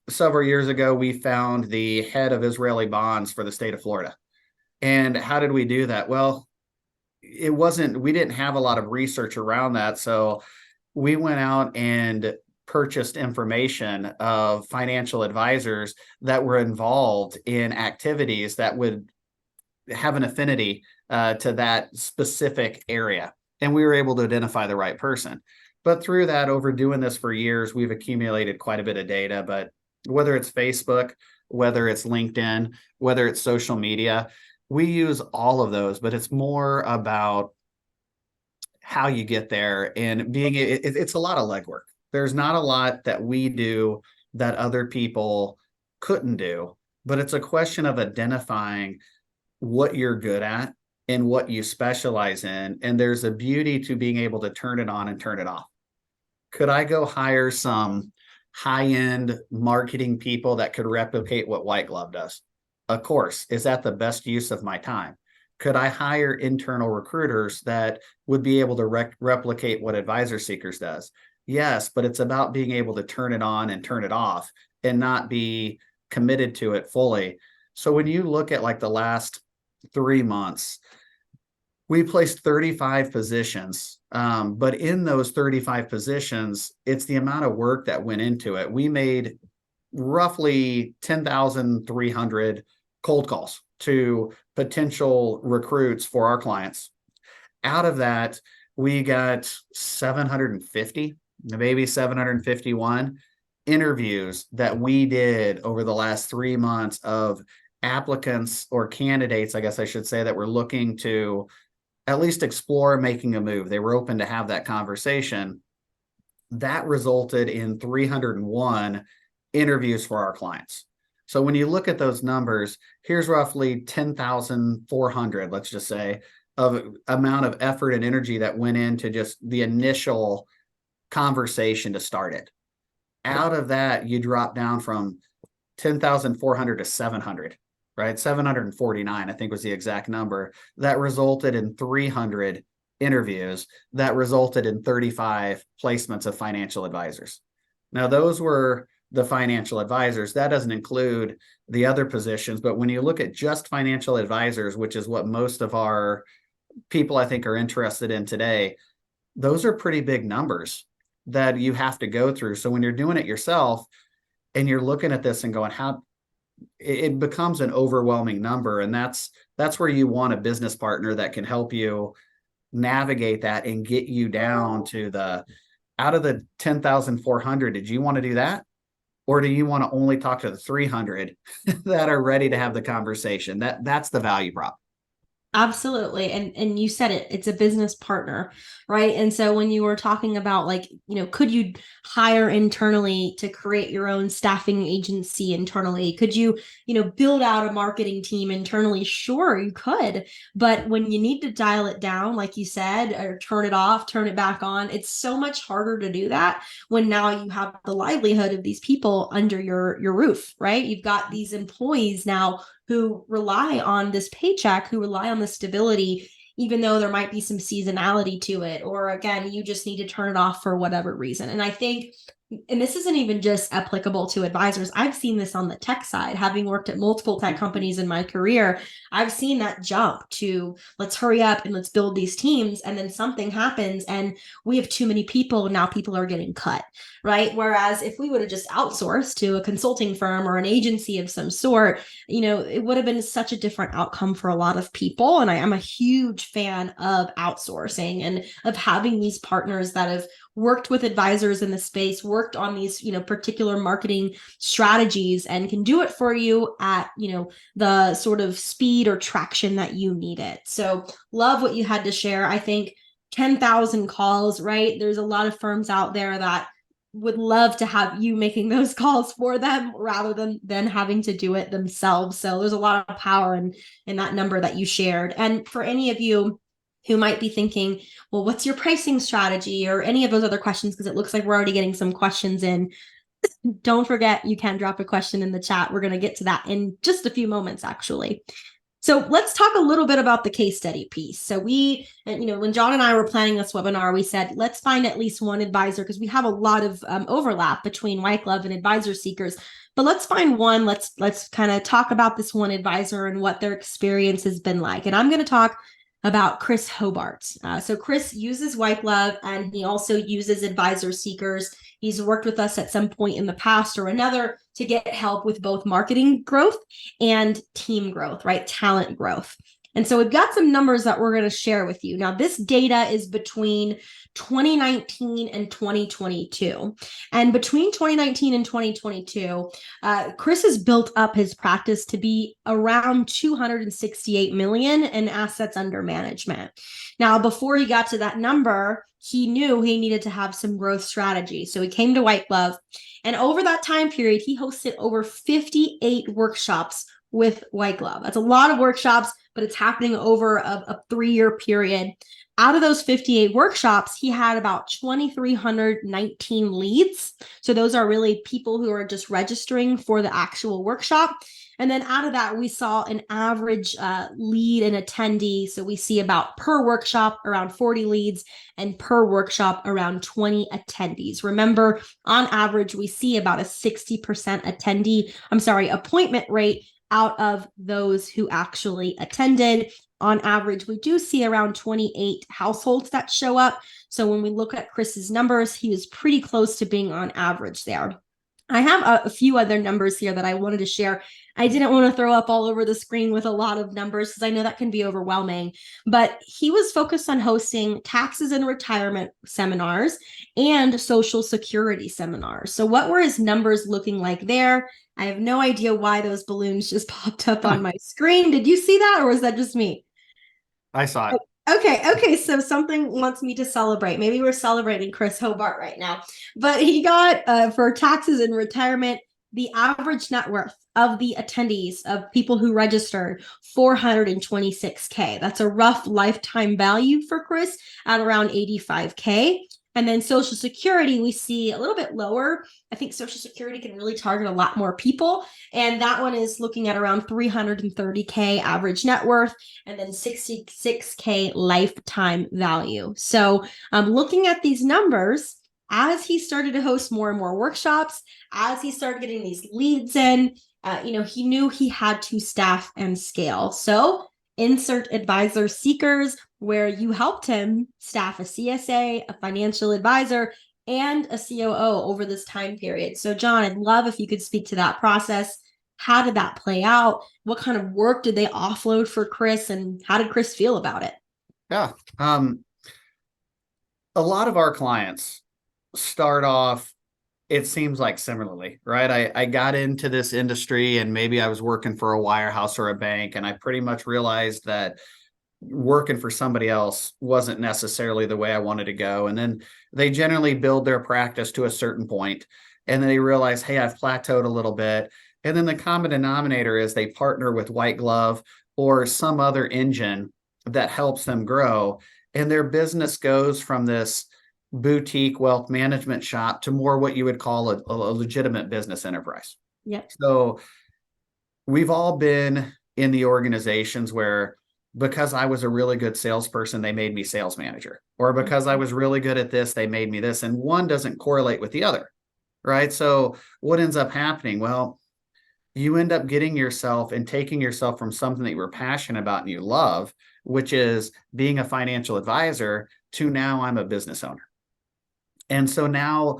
S2: Several years ago, we found the head of Israeli bonds for the state of Florida. And how did we do that? Well, we didn't have a lot of research around that. So we went out and purchased information of financial advisors that were involved in activities that would have an affinity to that specific area. And we were able to identify the right person. But through that, over doing this for years, we've accumulated quite a bit of data. But whether it's Facebook, whether it's LinkedIn, whether it's social media, we use all of those, but it's more about how you get there, and it's a lot of legwork. There's not a lot that we do that other people couldn't do, but it's a question of identifying what you're good at and what you specialize in. And there's a beauty to being able to turn it on and turn it off. Could I go hire some high-end marketing people that could replicate what White Glove does? Of course. Is that the best use of my time? Could I hire internal recruiters that would be able to replicate what AdvisorSeekers does? Yes, but it's about being able to turn it on and turn it off and not be committed to it fully. So when you look at like the last 3 months, we placed 35 positions. But in those 35 positions, it's the amount of work that went into it. We made roughly 10,300 cold calls to potential recruits for our clients. Out of that, we got 750, maybe 751 interviews that we did over the last 3 months of applicants or candidates, I guess I should say, that were looking to at least explore making a move. They were open to have that conversation. That resulted in 301 interviews for our clients. So when you look at those numbers, here's roughly 10,400, let's just say, of amount of effort and energy that went into just the initial conversation to start it. Out of that, you drop down from 10,400 to 700, right? 749, I think, was the exact number. That resulted in 300 interviews that resulted in 35 placements of financial advisors. Now, those were the financial advisors. That doesn't include the other positions, but when you look at just financial advisors, which is what most of our people, I think, are interested in today, those are pretty big numbers that you have to go through. So when you're doing it yourself and you're looking at this and going, how it becomes an overwhelming number. And that's where you want a business partner that can help you navigate that and get you down to the out of the 10,400, did you want to do that? Or do you want to only talk to the 300 that are ready to have the conversation? That's the value prop.
S1: Absolutely. And you said it, it's a business partner, right? And so when you were talking about like, could you hire internally to create your own staffing agency internally? Could you, build out a marketing team internally? Sure, you could. But when you need to dial it down, like you said, or turn it off, turn it back on, it's so much harder to do that when now you have the livelihood of these people under your roof, right? You've got these employees now who rely on this paycheck, who rely on the stability, even though there might be some seasonality to it. Or again, you just need to turn it off for whatever reason. And I think, and this isn't even just applicable to advisors. I've seen this on the tech side, having worked at multiple tech companies in my career. I've seen that jump to let's hurry up and let's build these teams. And then something happens and we have too many people. Now people are getting cut, right? Whereas if we would have just outsourced to a consulting firm or an agency of some sort, it would have been such a different outcome for a lot of people. And I am a huge fan of outsourcing and of having these partners that have worked with advisors in the space, worked on these, particular marketing strategies and can do it for you at, the sort of speed or traction that you need it. So love what you had to share. I think 10,000 calls, right? There's a lot of firms out there that would love to have you making those calls for them rather than having to do it themselves. So there's a lot of power in that number that you shared. And for any of you who might be thinking, well, what's your pricing strategy or any of those other questions, because it looks like we're already getting some questions in, don't forget you can drop a question in the chat. We're going to get to that in just a few moments, actually. So let's talk a little bit about the case study piece. So when John and I were planning this webinar, we said, let's find at least one advisor because we have a lot of overlap between White Glove and Advisor Seekers. But let's find one. Let's kind of talk about this one advisor and what their experience has been like. And I'm going to talk about Chris Hobart. So Chris uses White Glove and he also uses Advisor Seekers. He's worked with us at some point in the past or another to get help with both marketing growth and team growth, right? Talent growth. And so we've got some numbers that we're going to share with you. Now, this data is between 2019 and 2022. And between 2019 and 2022, Chris has built up his practice to be around 268 million in assets under management. Now, before he got to that number, he knew he needed to have some growth strategy. So he came to White Glove. And over that time period, he hosted over 58 workshops with White Glove. That's a lot of workshops, but it's happening over a 3-year period. Out of those 58 workshops, he had about 2,319 leads. So those are really people who are just registering for the actual workshop. And then out of that, we saw an average lead and attendee. So we see about per workshop around 40 leads and per workshop around 20 attendees. Remember, on average, we see about a 60% appointment rate out of those who actually attended. On average, we do see around 28 households that show up. So when we look at Chris's numbers, he was pretty close to being on average there. I have a few other numbers here that I wanted to share. I didn't want to throw up all over the screen with a lot of numbers because I know that can be overwhelming, but he was focused on hosting taxes and retirement seminars and social security seminars. So what were his numbers looking like there? I have no idea why those balloons just popped up on my screen. Did you see that or was that just me?
S2: I saw it.
S1: Okay. So something wants me to celebrate. Maybe we're celebrating Chris Hobart right now. But he got, for taxes and retirement, the average net worth of the attendees, of people who registered, 426K. That's a rough lifetime value for Chris at around 85K. And then Social Security, we see a little bit lower. I think Social Security can really target a lot more people. And that one is looking at around 330K average net worth and then 66K lifetime value. So looking at these numbers, as he started to host more and more workshops, as he started getting these leads in, he knew he had to staff and scale. So insert Advisor Seekers, where you helped him staff a CSA, a financial advisor, and a COO over this time period. So John, I'd love if you could speak to that process. How did that play out? What kind of work did they offload for Chris, and how did Chris feel about it?
S2: Yeah. A lot of our clients start off, it seems like similarly, right? I got into this industry and maybe I was working for a wirehouse or a bank, and I pretty much realized that working for somebody else wasn't necessarily the way I wanted to go. And then they generally build their practice to a certain point, and then they realize, hey, I've plateaued a little bit. And then the common denominator is they partner with White Glove or some other engine that helps them grow. And their business goes from this boutique wealth management shop to more what you would call a legitimate business enterprise.
S1: Yep.
S2: So we've all been in the organizations where because I was a really good salesperson, they made me sales manager, or because I was really good at this, they made me this, and one doesn't correlate with the other, right? So what ends up happening? Well, you end up getting yourself and taking yourself from something that you were passionate about and you love, which is being a financial advisor, to now I'm a business owner. And so now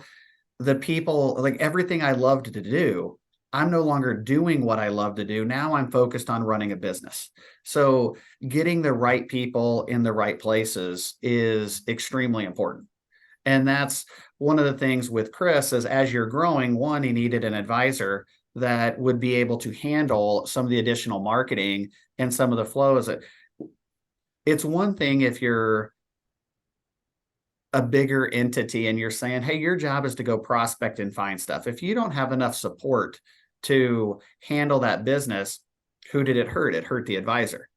S2: the people, like everything I loved to do, I'm no longer doing what I love to do. Now I'm focused on running a business. So getting the right people in the right places is extremely important. And that's one of the things with Chris is as you're growing, one, he needed an advisor that would be able to handle some of the additional marketing and some of the flows. It's one thing if you're a bigger entity and you're saying, hey, your job is to go prospect and find stuff. If you don't have enough support to handle that business, who did it hurt? It hurt the advisor.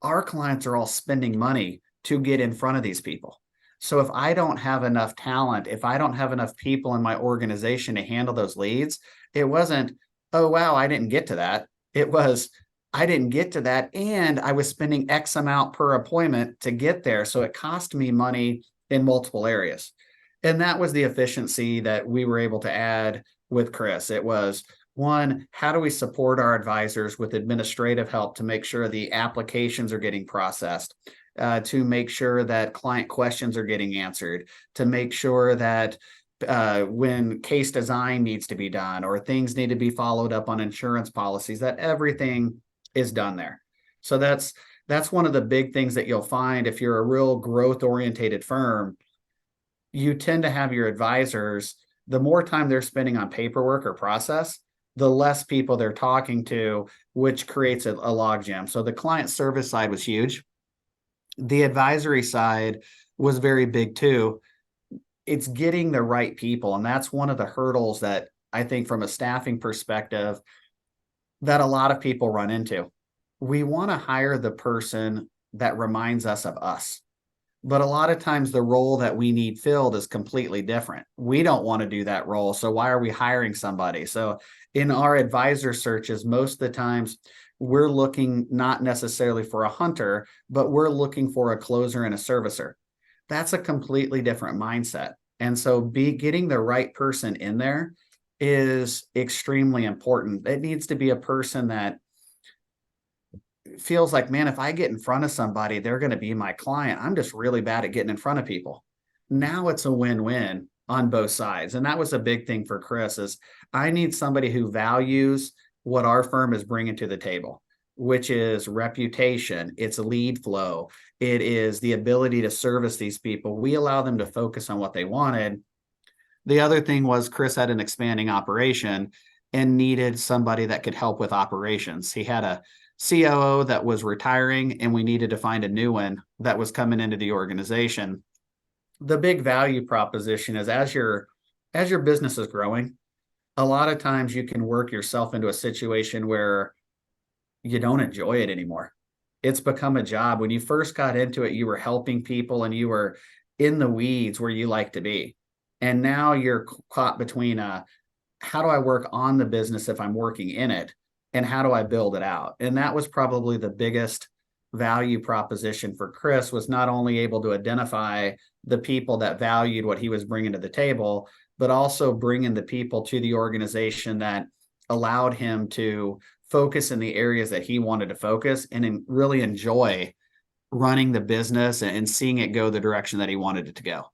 S2: Our clients are all spending money to get in front of these people. So if I don't have enough talent, if I don't have enough people in my organization to handle those leads, it wasn't, oh, wow, I didn't get to that. It was, I didn't get to that. And I was spending X amount per appointment to get there. So it cost me money in multiple areas. And that was the efficiency that we were able to add with Chris. It was one, how do we support our advisors with administrative help to make sure the applications are getting processed, to make sure that client questions are getting answered, to make sure that when case design needs to be done or things need to be followed up on insurance policies, that everything is done there. So that's one of the big things that you'll find if you're a real growth orientated firm. You tend to have your advisors, the more time they're spending on paperwork or process, the less people they're talking to, which creates a logjam. So the client service side was huge. The advisory side was very big too. It's getting the right people. And that's one of the hurdles that I think from a staffing perspective that a lot of people run into. We want to hire the person that reminds us of us. But a lot of times the role that we need filled is completely different. We don't want to do that role. So why are we hiring somebody? So in our advisor searches, most of the times we're looking not necessarily for a hunter, but we're looking for a closer and a servicer. That's a completely different mindset. And so getting the right person in there is extremely important. It needs to be a person that feels like, man, if I get in front of somebody, they're going to be my client. I'm just really bad at getting in front of people. Now it's a win-win on both sides. And that was a big thing for Chris is I need somebody who values what our firm is bringing to the table, which is reputation, it's lead flow, it is the ability to service these people. We allow them to focus on what they wanted. The other thing was Chris had an expanding operation and needed somebody that could help with operations. He had a COO that was retiring and we needed to find a new one that was coming into the organization. The big value proposition is as your business is growing, a lot of times you can work yourself into a situation where you don't enjoy it anymore. It's become a job. When you first got into it, you were helping people and you were in the weeds where you like to be. And now you're caught between how do I work on the business if I'm working in it? And how do I build it out? And that was probably the biggest value proposition for Chris, was not only able to identify the people that valued what he was bringing to the table, but also bringing the people to the organization that allowed him to focus in the areas that he wanted to focus and really enjoy running the business and seeing it go the direction that he wanted it to go.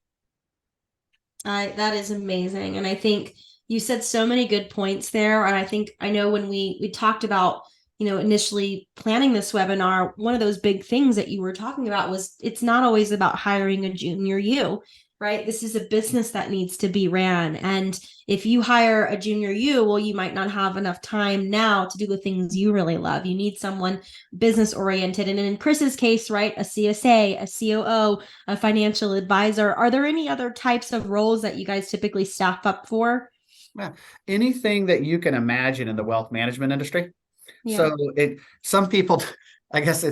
S1: That is amazing. And I think you said so many good points there. And I think I know when we talked about, initially planning this webinar, one of those big things that you were talking about was it's not always about hiring a junior you, right? This is a business that needs to be ran. And if you hire a junior you, well, you might not have enough time now to do the things you really love. You need someone business oriented. And in Chris's case, right, a CSA, a COO, a financial advisor. Are there any other types of roles that you guys typically staff up for?
S2: Yeah. Anything that you can imagine in the wealth management industry.
S1: Yeah.
S2: So some people, I guess,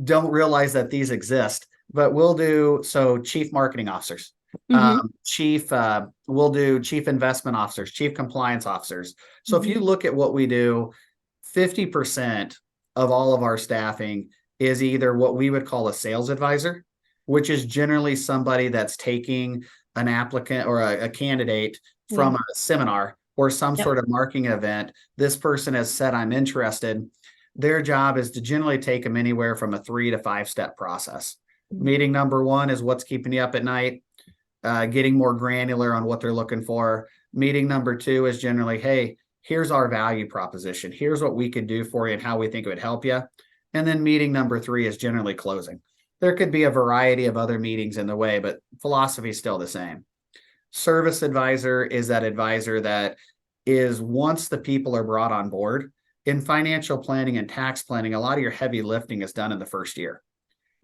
S2: don't realize that these exist, but we'll do so chief marketing officers,
S1: Mm-hmm.
S2: we'll do chief investment officers, chief compliance officers. So if
S1: Mm-hmm.
S2: you look at what we do, 50% of all of our staffing is either what we would call a sales advisor, which is generally somebody that's taking an applicant or a candidate
S1: Yeah.
S2: from a seminar or some
S1: Yep.
S2: sort of marketing event. This person has said, I'm interested. Their job is to generally take them anywhere from a 3 to 5 step process. Meeting number one is what's keeping you up at night, getting more granular on what they're looking for. Meeting number two is generally, hey, here's our value proposition. Here's what we could do for you and how we think it would help you. And then meeting number three is generally closing. There could be a variety of other meetings in the way, but philosophy is still the same. Service advisor is that advisor that is once the people are brought on board. In financial planning and tax planning, a lot of your heavy lifting is done in the first year.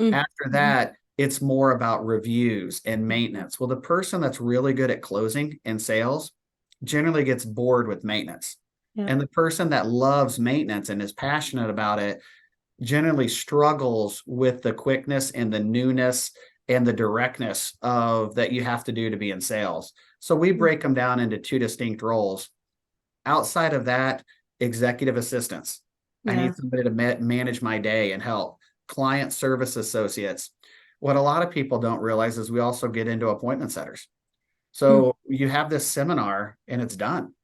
S2: After
S1: Mm-hmm.
S2: that, it's more about reviews and maintenance. Well, the person that's really good at closing and sales generally gets bored with maintenance.
S1: Yeah.
S2: And the person that loves maintenance and is passionate about it generally struggles with the quickness and the newness and the directness of that you have to do to be in sales. So we break them down into two distinct roles. Outside of that, executive assistants. I
S1: Yeah.
S2: need somebody to manage my day and help. Client service associates. What a lot of people don't realize is we also get into appointment setters. So you have this seminar and it's done.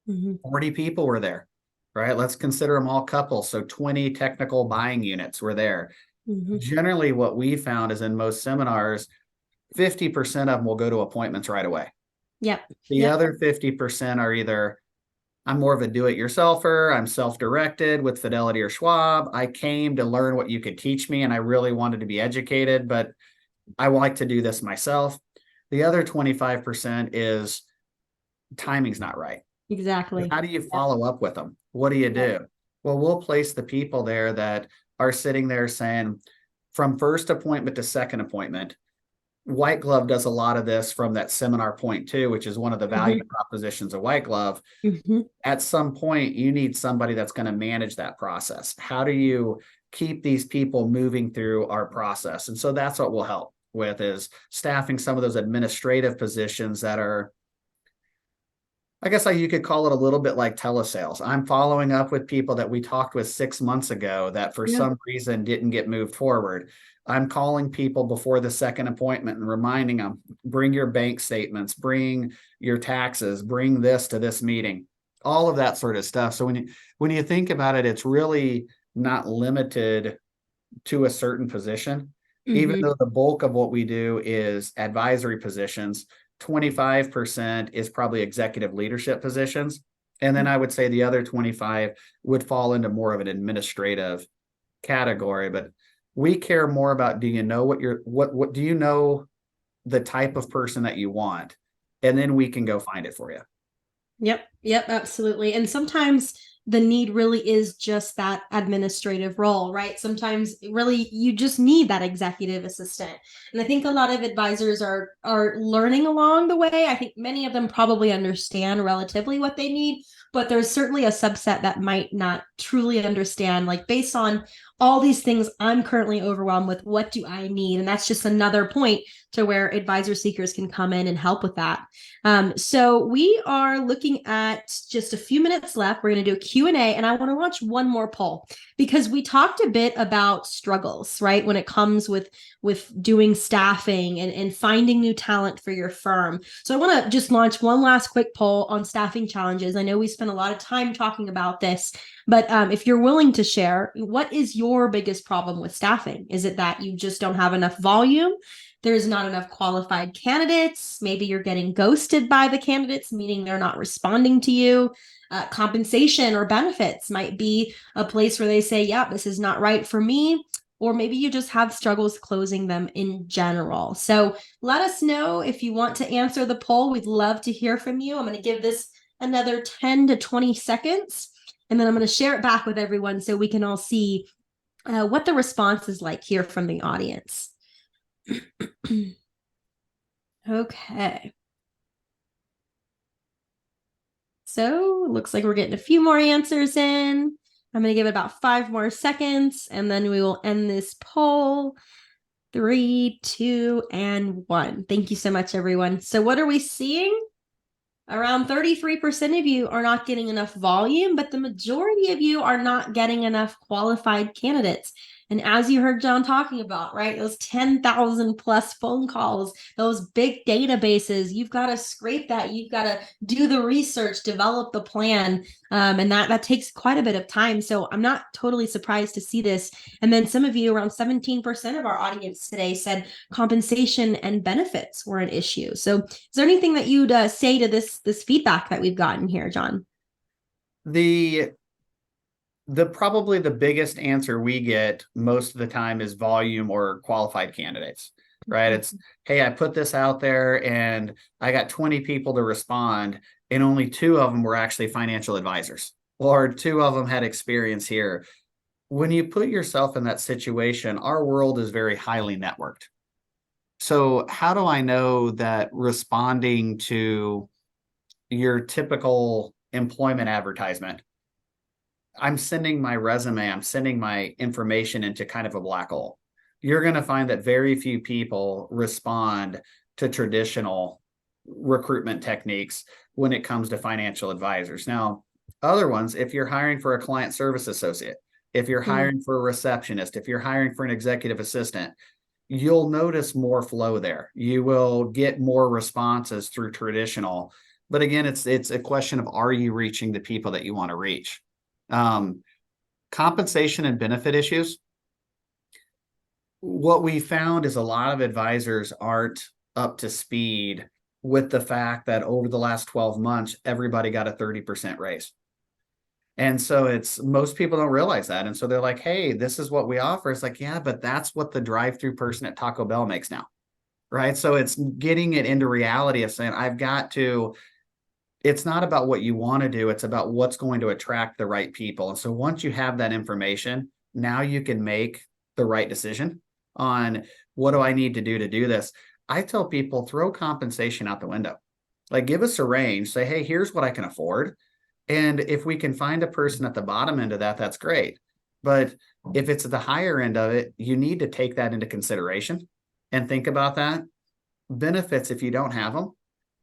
S1: Mm-hmm.
S2: 40 people were there, right? Let's consider them all couples. So 20 technical buying units were there.
S1: Mm-hmm.
S2: Generally, what we found is in most seminars, 50% of them will go to appointments right away.
S1: Yep.
S2: The
S1: Yep.
S2: other 50% are either I'm more of a do-it-yourselfer. I'm self-directed with Fidelity or Schwab. I came to learn what you could teach me, and I really wanted to be educated, but I like to do this myself. The other 25% is timing's not right.
S1: Exactly.
S2: How do you
S1: Yep.
S2: follow up with them? What do you
S1: Yep.
S2: do? Well, we'll place the people there that are sitting there saying, from first appointment to second appointment, White Glove does a lot of this from that seminar point too, which is one of the value
S1: Mm-hmm.
S2: propositions of White Glove.
S1: Mm-hmm.
S2: At some point, you need somebody that's going to manage that process. How do you keep these people moving through our process? And so that's what we'll help with is staffing some of those administrative positions that are, I guess you could call it a little bit like telesales. I'm following up with people that we talked with 6 months ago that for
S1: Yeah.
S2: some reason didn't get moved forward. I'm calling people before the second appointment and reminding them, bring your bank statements, bring your taxes, bring this to this meeting, all of that sort of stuff. So when you think about it, it's really not limited to a certain position, even
S1: Mm-hmm.
S2: though the bulk of what we do is advisory positions. 25% is probably executive leadership positions. And then I would say the other 25 would fall into more of an administrative category. But we care more about, do you know what do you know the type of person that you want? And then we can go find it for you.
S1: Yep. Yep. Absolutely. And sometimes the need really is just that administrative role, right? Sometimes really you just need that executive assistant. And I think a lot of advisors are learning along the way. I think many of them probably understand relatively what they need, but there's certainly a subset that might not truly understand, like based on all these things I'm currently overwhelmed with, what do I need? And that's just another point to where advisor seekers can come in and help with that. So we are looking at just a few minutes left. We're going to do a Q&A, and I want to launch one more poll because we talked a bit about struggles, right? When it comes with doing staffing and finding new talent for your firm. So I want to just launch one last quick poll on staffing challenges. I know we spent a lot of time talking about this, but if you're willing to share, what is your biggest problem with staffing? Is it that you just don't have enough volume? There's not enough qualified candidates. Maybe you're getting ghosted by the candidates, meaning they're not responding to you. Compensation or benefits might be a place where they say, yeah, this is not right for me. or maybe you just have struggles closing them in general. So let us know if you want to answer the poll. We'd love to hear from you. I'm going to give this another 10 to 20 seconds, and then I'm going to share it back with everyone so we can all see what the response is like here from the audience. Okay. So it looks like we're getting a few more answers in. I'm going to give it about 5 more seconds, and then we will end this poll. 3, 2, and 1. Thank you so much, everyone. So what are we seeing? Around 33% of you are not getting enough volume, but the majority of you are not getting enough qualified candidates. And as you heard John talking about, right, those 10,000 plus phone calls, those big databases, you've got to scrape that. You've got to do the research, develop the plan. And that takes quite a bit of time. So I'm not totally surprised to see this. And then some of you, around 17% of our audience today, said compensation and benefits were an issue. So is there anything that you'd say to this feedback that we've gotten here, John?
S2: The probably the biggest answer we get most of the time is volume or qualified candidates, right? It's, hey, I put this out there and I got 20 people to respond, and only 2 of them were actually financial advisors, or 2 of them had experience here. When you put yourself in that situation, our world is very highly networked. So how do I know that responding to your typical employment advertisement, I'm sending my resume, I'm sending my information into kind of a black hole? You're going to find that very few people respond to traditional recruitment techniques when it comes to financial advisors. Now, other ones, if you're hiring for a client service associate, if you're hiring for a receptionist, if you're hiring for an executive assistant, you'll notice more flow there. You will get more responses through traditional. But again, it's a question of, are you reaching the people that you want to reach? Compensation and benefit issues. What we found is a lot of advisors aren't up to speed with the fact that over the last 12 months, everybody got a 30% raise. And so most people don't realize that. And so they're like, hey, this is what we offer. It's like, yeah, but that's what the drive-through person at Taco Bell makes now. Right. So it's getting it into reality of saying, it's not about what you want to do. It's about what's going to attract the right people. And so once you have that information, now you can make the right decision on, what do I need to do this? I tell people, throw compensation out the window. Like, give us a range, say, hey, here's what I can afford. And if we can find a person at the bottom end of that, that's great. But if it's at the higher end of it, you need to take that into consideration and think about that. Benefits, if you don't have them,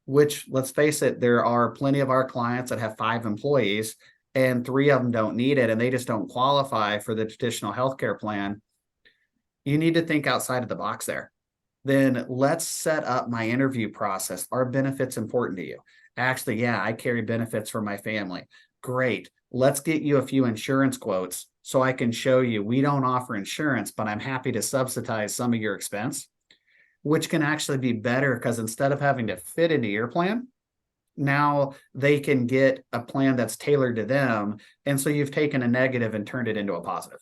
S2: which, let's face it, there are plenty of our clients that have 5 employees and 3 of them don't need it, and they just don't qualify for the traditional healthcare plan. You need to think outside of the box there. Then let's set up my interview process. Are benefits important to you? Actually, yeah, I carry benefits for my family. Great. Let's get you a few insurance quotes so I can show you we don't offer insurance, but I'm happy to subsidize some of your expense, which can actually be better because instead of having to fit into your plan, now they can get a plan that's tailored to them. And so you've taken a negative and turned it into a positive.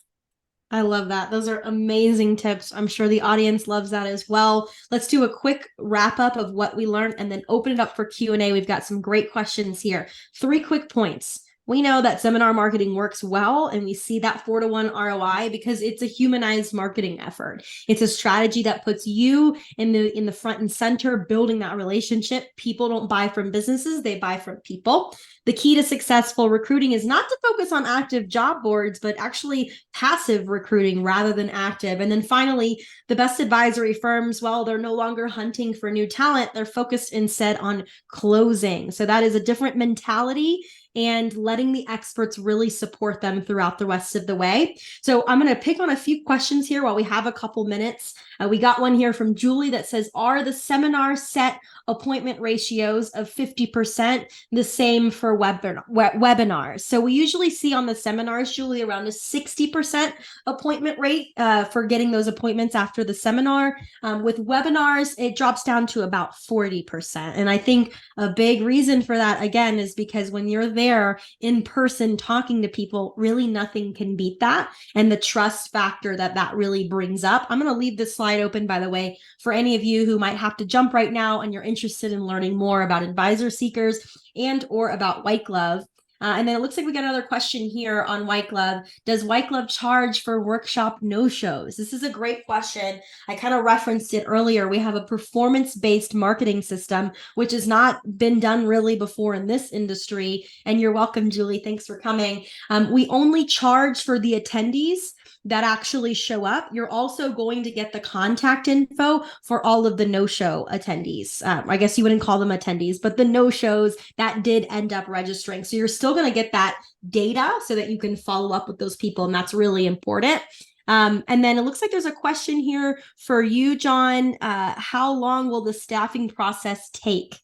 S1: I love that. Those are amazing tips. I'm sure the audience loves that as well. Let's do a quick wrap up of what we learned and then open it up for Q&A. We've got some great questions here. 3 quick points. We know that seminar marketing works well, and we see that 4-to-1 ROI because it's a humanized marketing effort. It's a strategy that puts you in the front and center, building that relationship. People don't buy from businesses, they buy from people. The key to successful recruiting is not to focus on active job boards, but actually passive recruiting rather than active. And then finally, the best advisory firms, well, they're no longer hunting for new talent. They're focused instead on closing. So that is a different mentality, and letting the experts really support them throughout the rest of the way. So I'm going to pick on a few questions here while we have a couple minutes. We got one here from Julie that says, are the seminar set appointment ratios of 50% the same for webinars? So we usually see on the seminars, Julie, around a 60% appointment rate for getting those appointments after the seminar. With webinars, it drops down to about 40%. And I think a big reason for that, again, is because when you're there in person talking to people, really nothing can beat that. And the trust factor that really brings up. I'm going to leave this slide open, by the way, for any of you who might have to jump right now and you're interested in learning more about Advisor Seekers and or about White Glove. And then it looks like we got another question here on White Glove. Does White Glove charge for workshop no-shows? This is a great question. I kind of referenced it earlier. We have a performance-based marketing system, which has not been done really before in this industry. And you're welcome, Julie. Thanks for coming. We only charge for the attendees that actually show up. You're also going to get the contact info for all of the no-show attendees. I guess you wouldn't call them attendees, but the no-shows that did end up registering. So you're still going to get that data so that you can follow up with those people. And that's really important. And then it looks like there's a question here for you, John. How long will the staffing process take?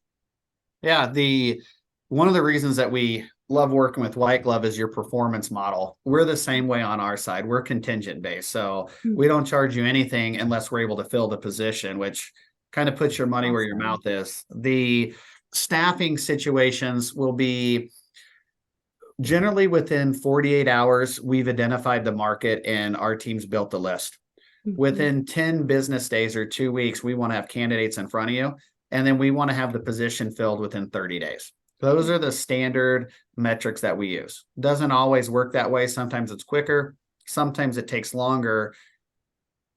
S2: Yeah, one of the reasons that we love working with White Glove is your performance model. We're the same way on our side. We're contingent based. So we don't charge you anything unless we're able to fill the position, which kind of puts your money where your mouth is. The staffing situations will be generally within 48 hours. We've identified the market and our team's built the list. Within 10 business days or 2 weeks, we want to have candidates in front of you. And then we want to have the position filled within 30 days. Those are the standard metrics that we use. Doesn't always work that way. Sometimes it's quicker. Sometimes it takes longer.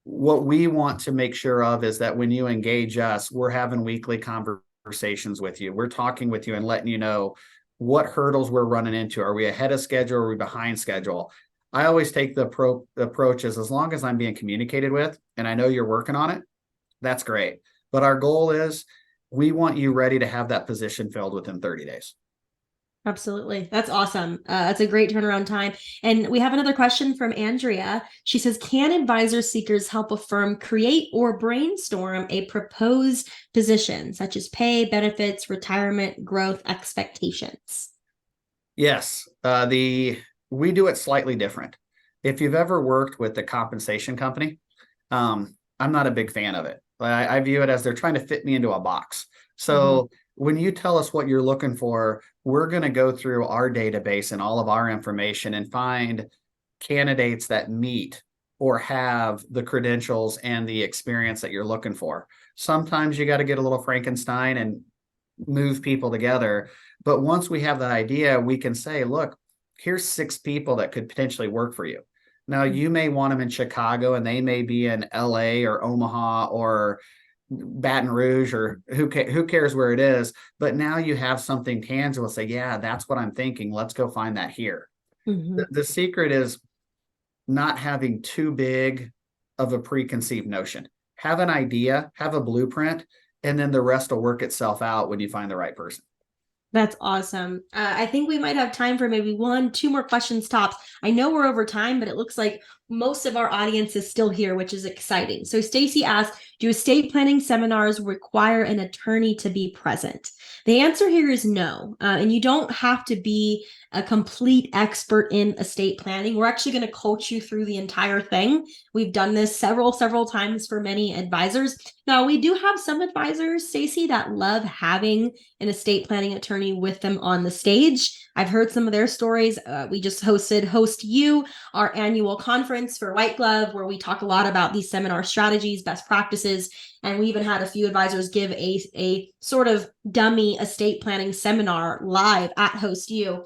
S2: What we want to make sure of is that when you engage us, we're having weekly conversations with you. We're talking with you and letting you know what hurdles we're running into. Are we ahead of schedule? Or are we behind schedule? I always take the approach as long as I'm being communicated with and I know you're working on it, that's great. But our goal is we want you ready to have that position filled within 30 days.
S1: Absolutely. That's awesome. That's a great turnaround time. And we have another question from Andrea. She says, can advisor seekers help a firm create or brainstorm a proposed position, such as pay, benefits, retirement, growth expectations?
S2: Yes. We do it slightly different. If you've ever worked with the compensation company, I'm not a big fan of it. I view it as they're trying to fit me into a box. So when you tell us what you're looking for, we're going to go through our database and all of our information and find candidates that meet or have the credentials and the experience that you're looking for. Sometimes you got to get a little Frankenstein and move people together. But once we have that idea, we can say, look, here's 6 people that could potentially work for you. Now, you may want them in Chicago and they may be in LA or Omaha or Baton Rouge or who cares where it is. But now you have something tangible. Say, yeah, that's what I'm thinking. Let's go find that here. The secret is not having too big of a preconceived notion. Have an idea, have a blueprint, and then the rest will work itself out when you find the right person.
S1: That's awesome. I think we might have time for maybe 1-2 more questions tops. I know we're over time, but it looks like most of our audience is still here, which is exciting. So Stacy asked, do estate planning seminars require an attorney to be present? The answer here is no. And you don't have to be a complete expert in estate planning. We're actually going to coach you through the entire thing. We've done this several times for many advisors. Now, we do have some advisors, Stacy, that love having an estate planning attorney with them on the stage. I've heard some of their stories. We just hosted Host You, our annual conference for White Glove, where we talk a lot about these seminar strategies, best practices. And we even had a few advisors give a sort of dummy estate planning seminar live at Host You.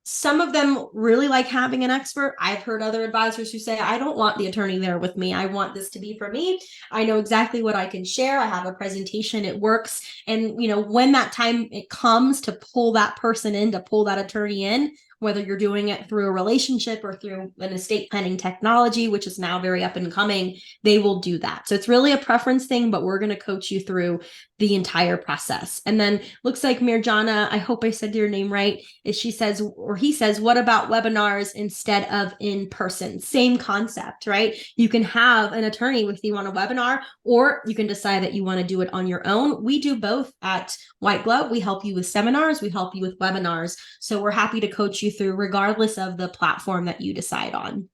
S1: Some of them really like having an expert. I've heard other advisors who say, I don't want the attorney there with me. I want this to be for me. I know exactly what I can share. I have a presentation. It works. And, when that time it comes to pull that person in, to pull that attorney in, whether you're doing it through a relationship or through an estate planning technology, which is now very up and coming, they will do that. So it's really a preference thing, but we're going to coach you through the entire process. And then looks like Mirjana, I hope I said your name right, is she says, or he says, what about webinars instead of in person? Same concept, right? You can have an attorney with you on a webinar, or you can decide that you want to do it on your own. We do both at White Glove. We help you with seminars, we help you with webinars. So we're happy to coach you through regardless of the platform that you decide on.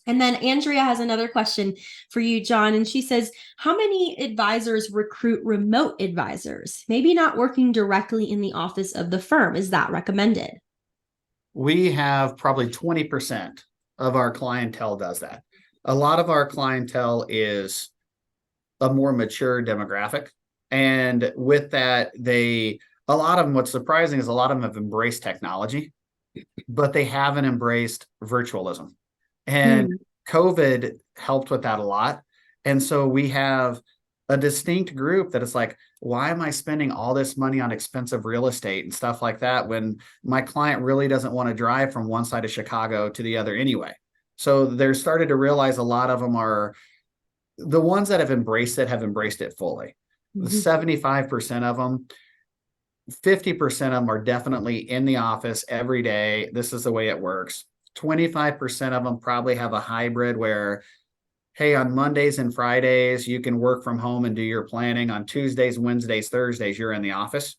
S1: And then Andrea has another question for you, John. And she says, how many advisors recruit remote advisors? Maybe not working directly in the office of the firm. Is that recommended?
S2: We have probably 20% of our clientele does that. A lot of our clientele is a more mature demographic. And with that, a lot of them, what's surprising is a lot of them have embraced technology, but they haven't embraced virtualism. And COVID helped with that a lot. And so we have a distinct group that is like, why am I spending all this money on expensive real estate and stuff like that when my client really doesn't want to drive from one side of Chicago to the other anyway? So they're started to realize a lot of them are the ones that have embraced it fully. 75% of them, 50% of them are definitely in the office every day. This is the way it works. 25% of them probably have a hybrid where, hey, on Mondays and Fridays, you can work from home and do your planning. On Tuesdays, Wednesdays, Thursdays, you're in the office.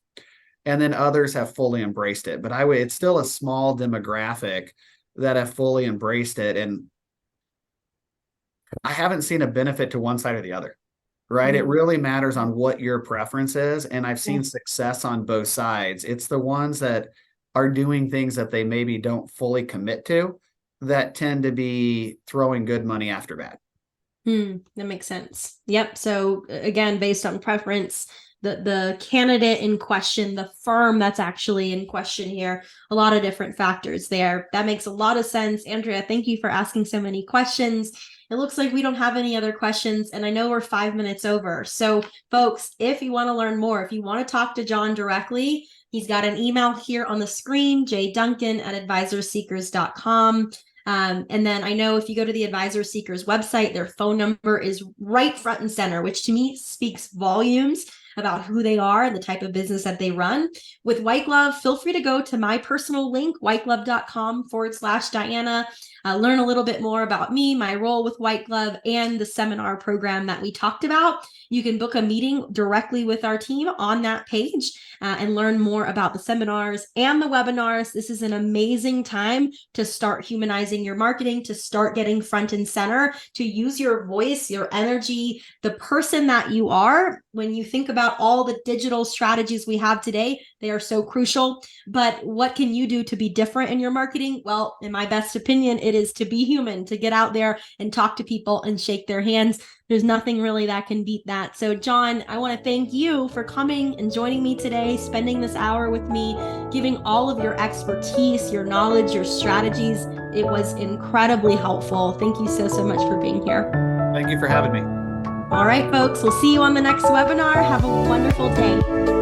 S2: And then others have fully embraced it. But it's still a small demographic that have fully embraced it. And I haven't seen a benefit to one side or the other, right? It really matters on what your preference is. And I've seen success on both sides. It's the ones that are doing things that they maybe don't fully commit to that tend to be throwing good money after bad.
S1: That makes sense. Yep. So again, based on preference, the candidate in question, the firm that's actually in question here, a lot of different factors there. That makes a lot of sense. Andrea, thank you for asking so many questions. It looks like we don't have any other questions, and I know we're 5 minutes over. So folks, if you want to learn more, if you want to talk to John directly, he's got an email here on the screen, jduncan@advisorseekers.com. And then I know if you go to the Advisor Seekers website, their phone number is right front and center, which to me speaks volumes about who they are and the type of business that they run. With White Glove, feel free to go to my personal link, whiteglove.com/Diana. Learn a little bit more about me, my role with White Glove, and the seminar program that we talked about. You can book a meeting directly with our team on that page and learn more about the seminars and the webinars. This is an amazing time to start humanizing your marketing, to start getting front and center, to use your voice, your energy, the person that you are. When you think about all the digital strategies we have today, they are so crucial. But what can you do to be different in your marketing? Well, in my best opinion, it is to be human, to get out there and talk to people and shake their hands. There's nothing really that can beat that. So John, I want to thank you for coming and joining me today, spending this hour with me, giving all of your expertise, your knowledge, your strategies. It was incredibly helpful. Thank you so much for being here.
S2: Thank you for having me.
S1: All right, folks, we'll see you on the next webinar. Have a wonderful day.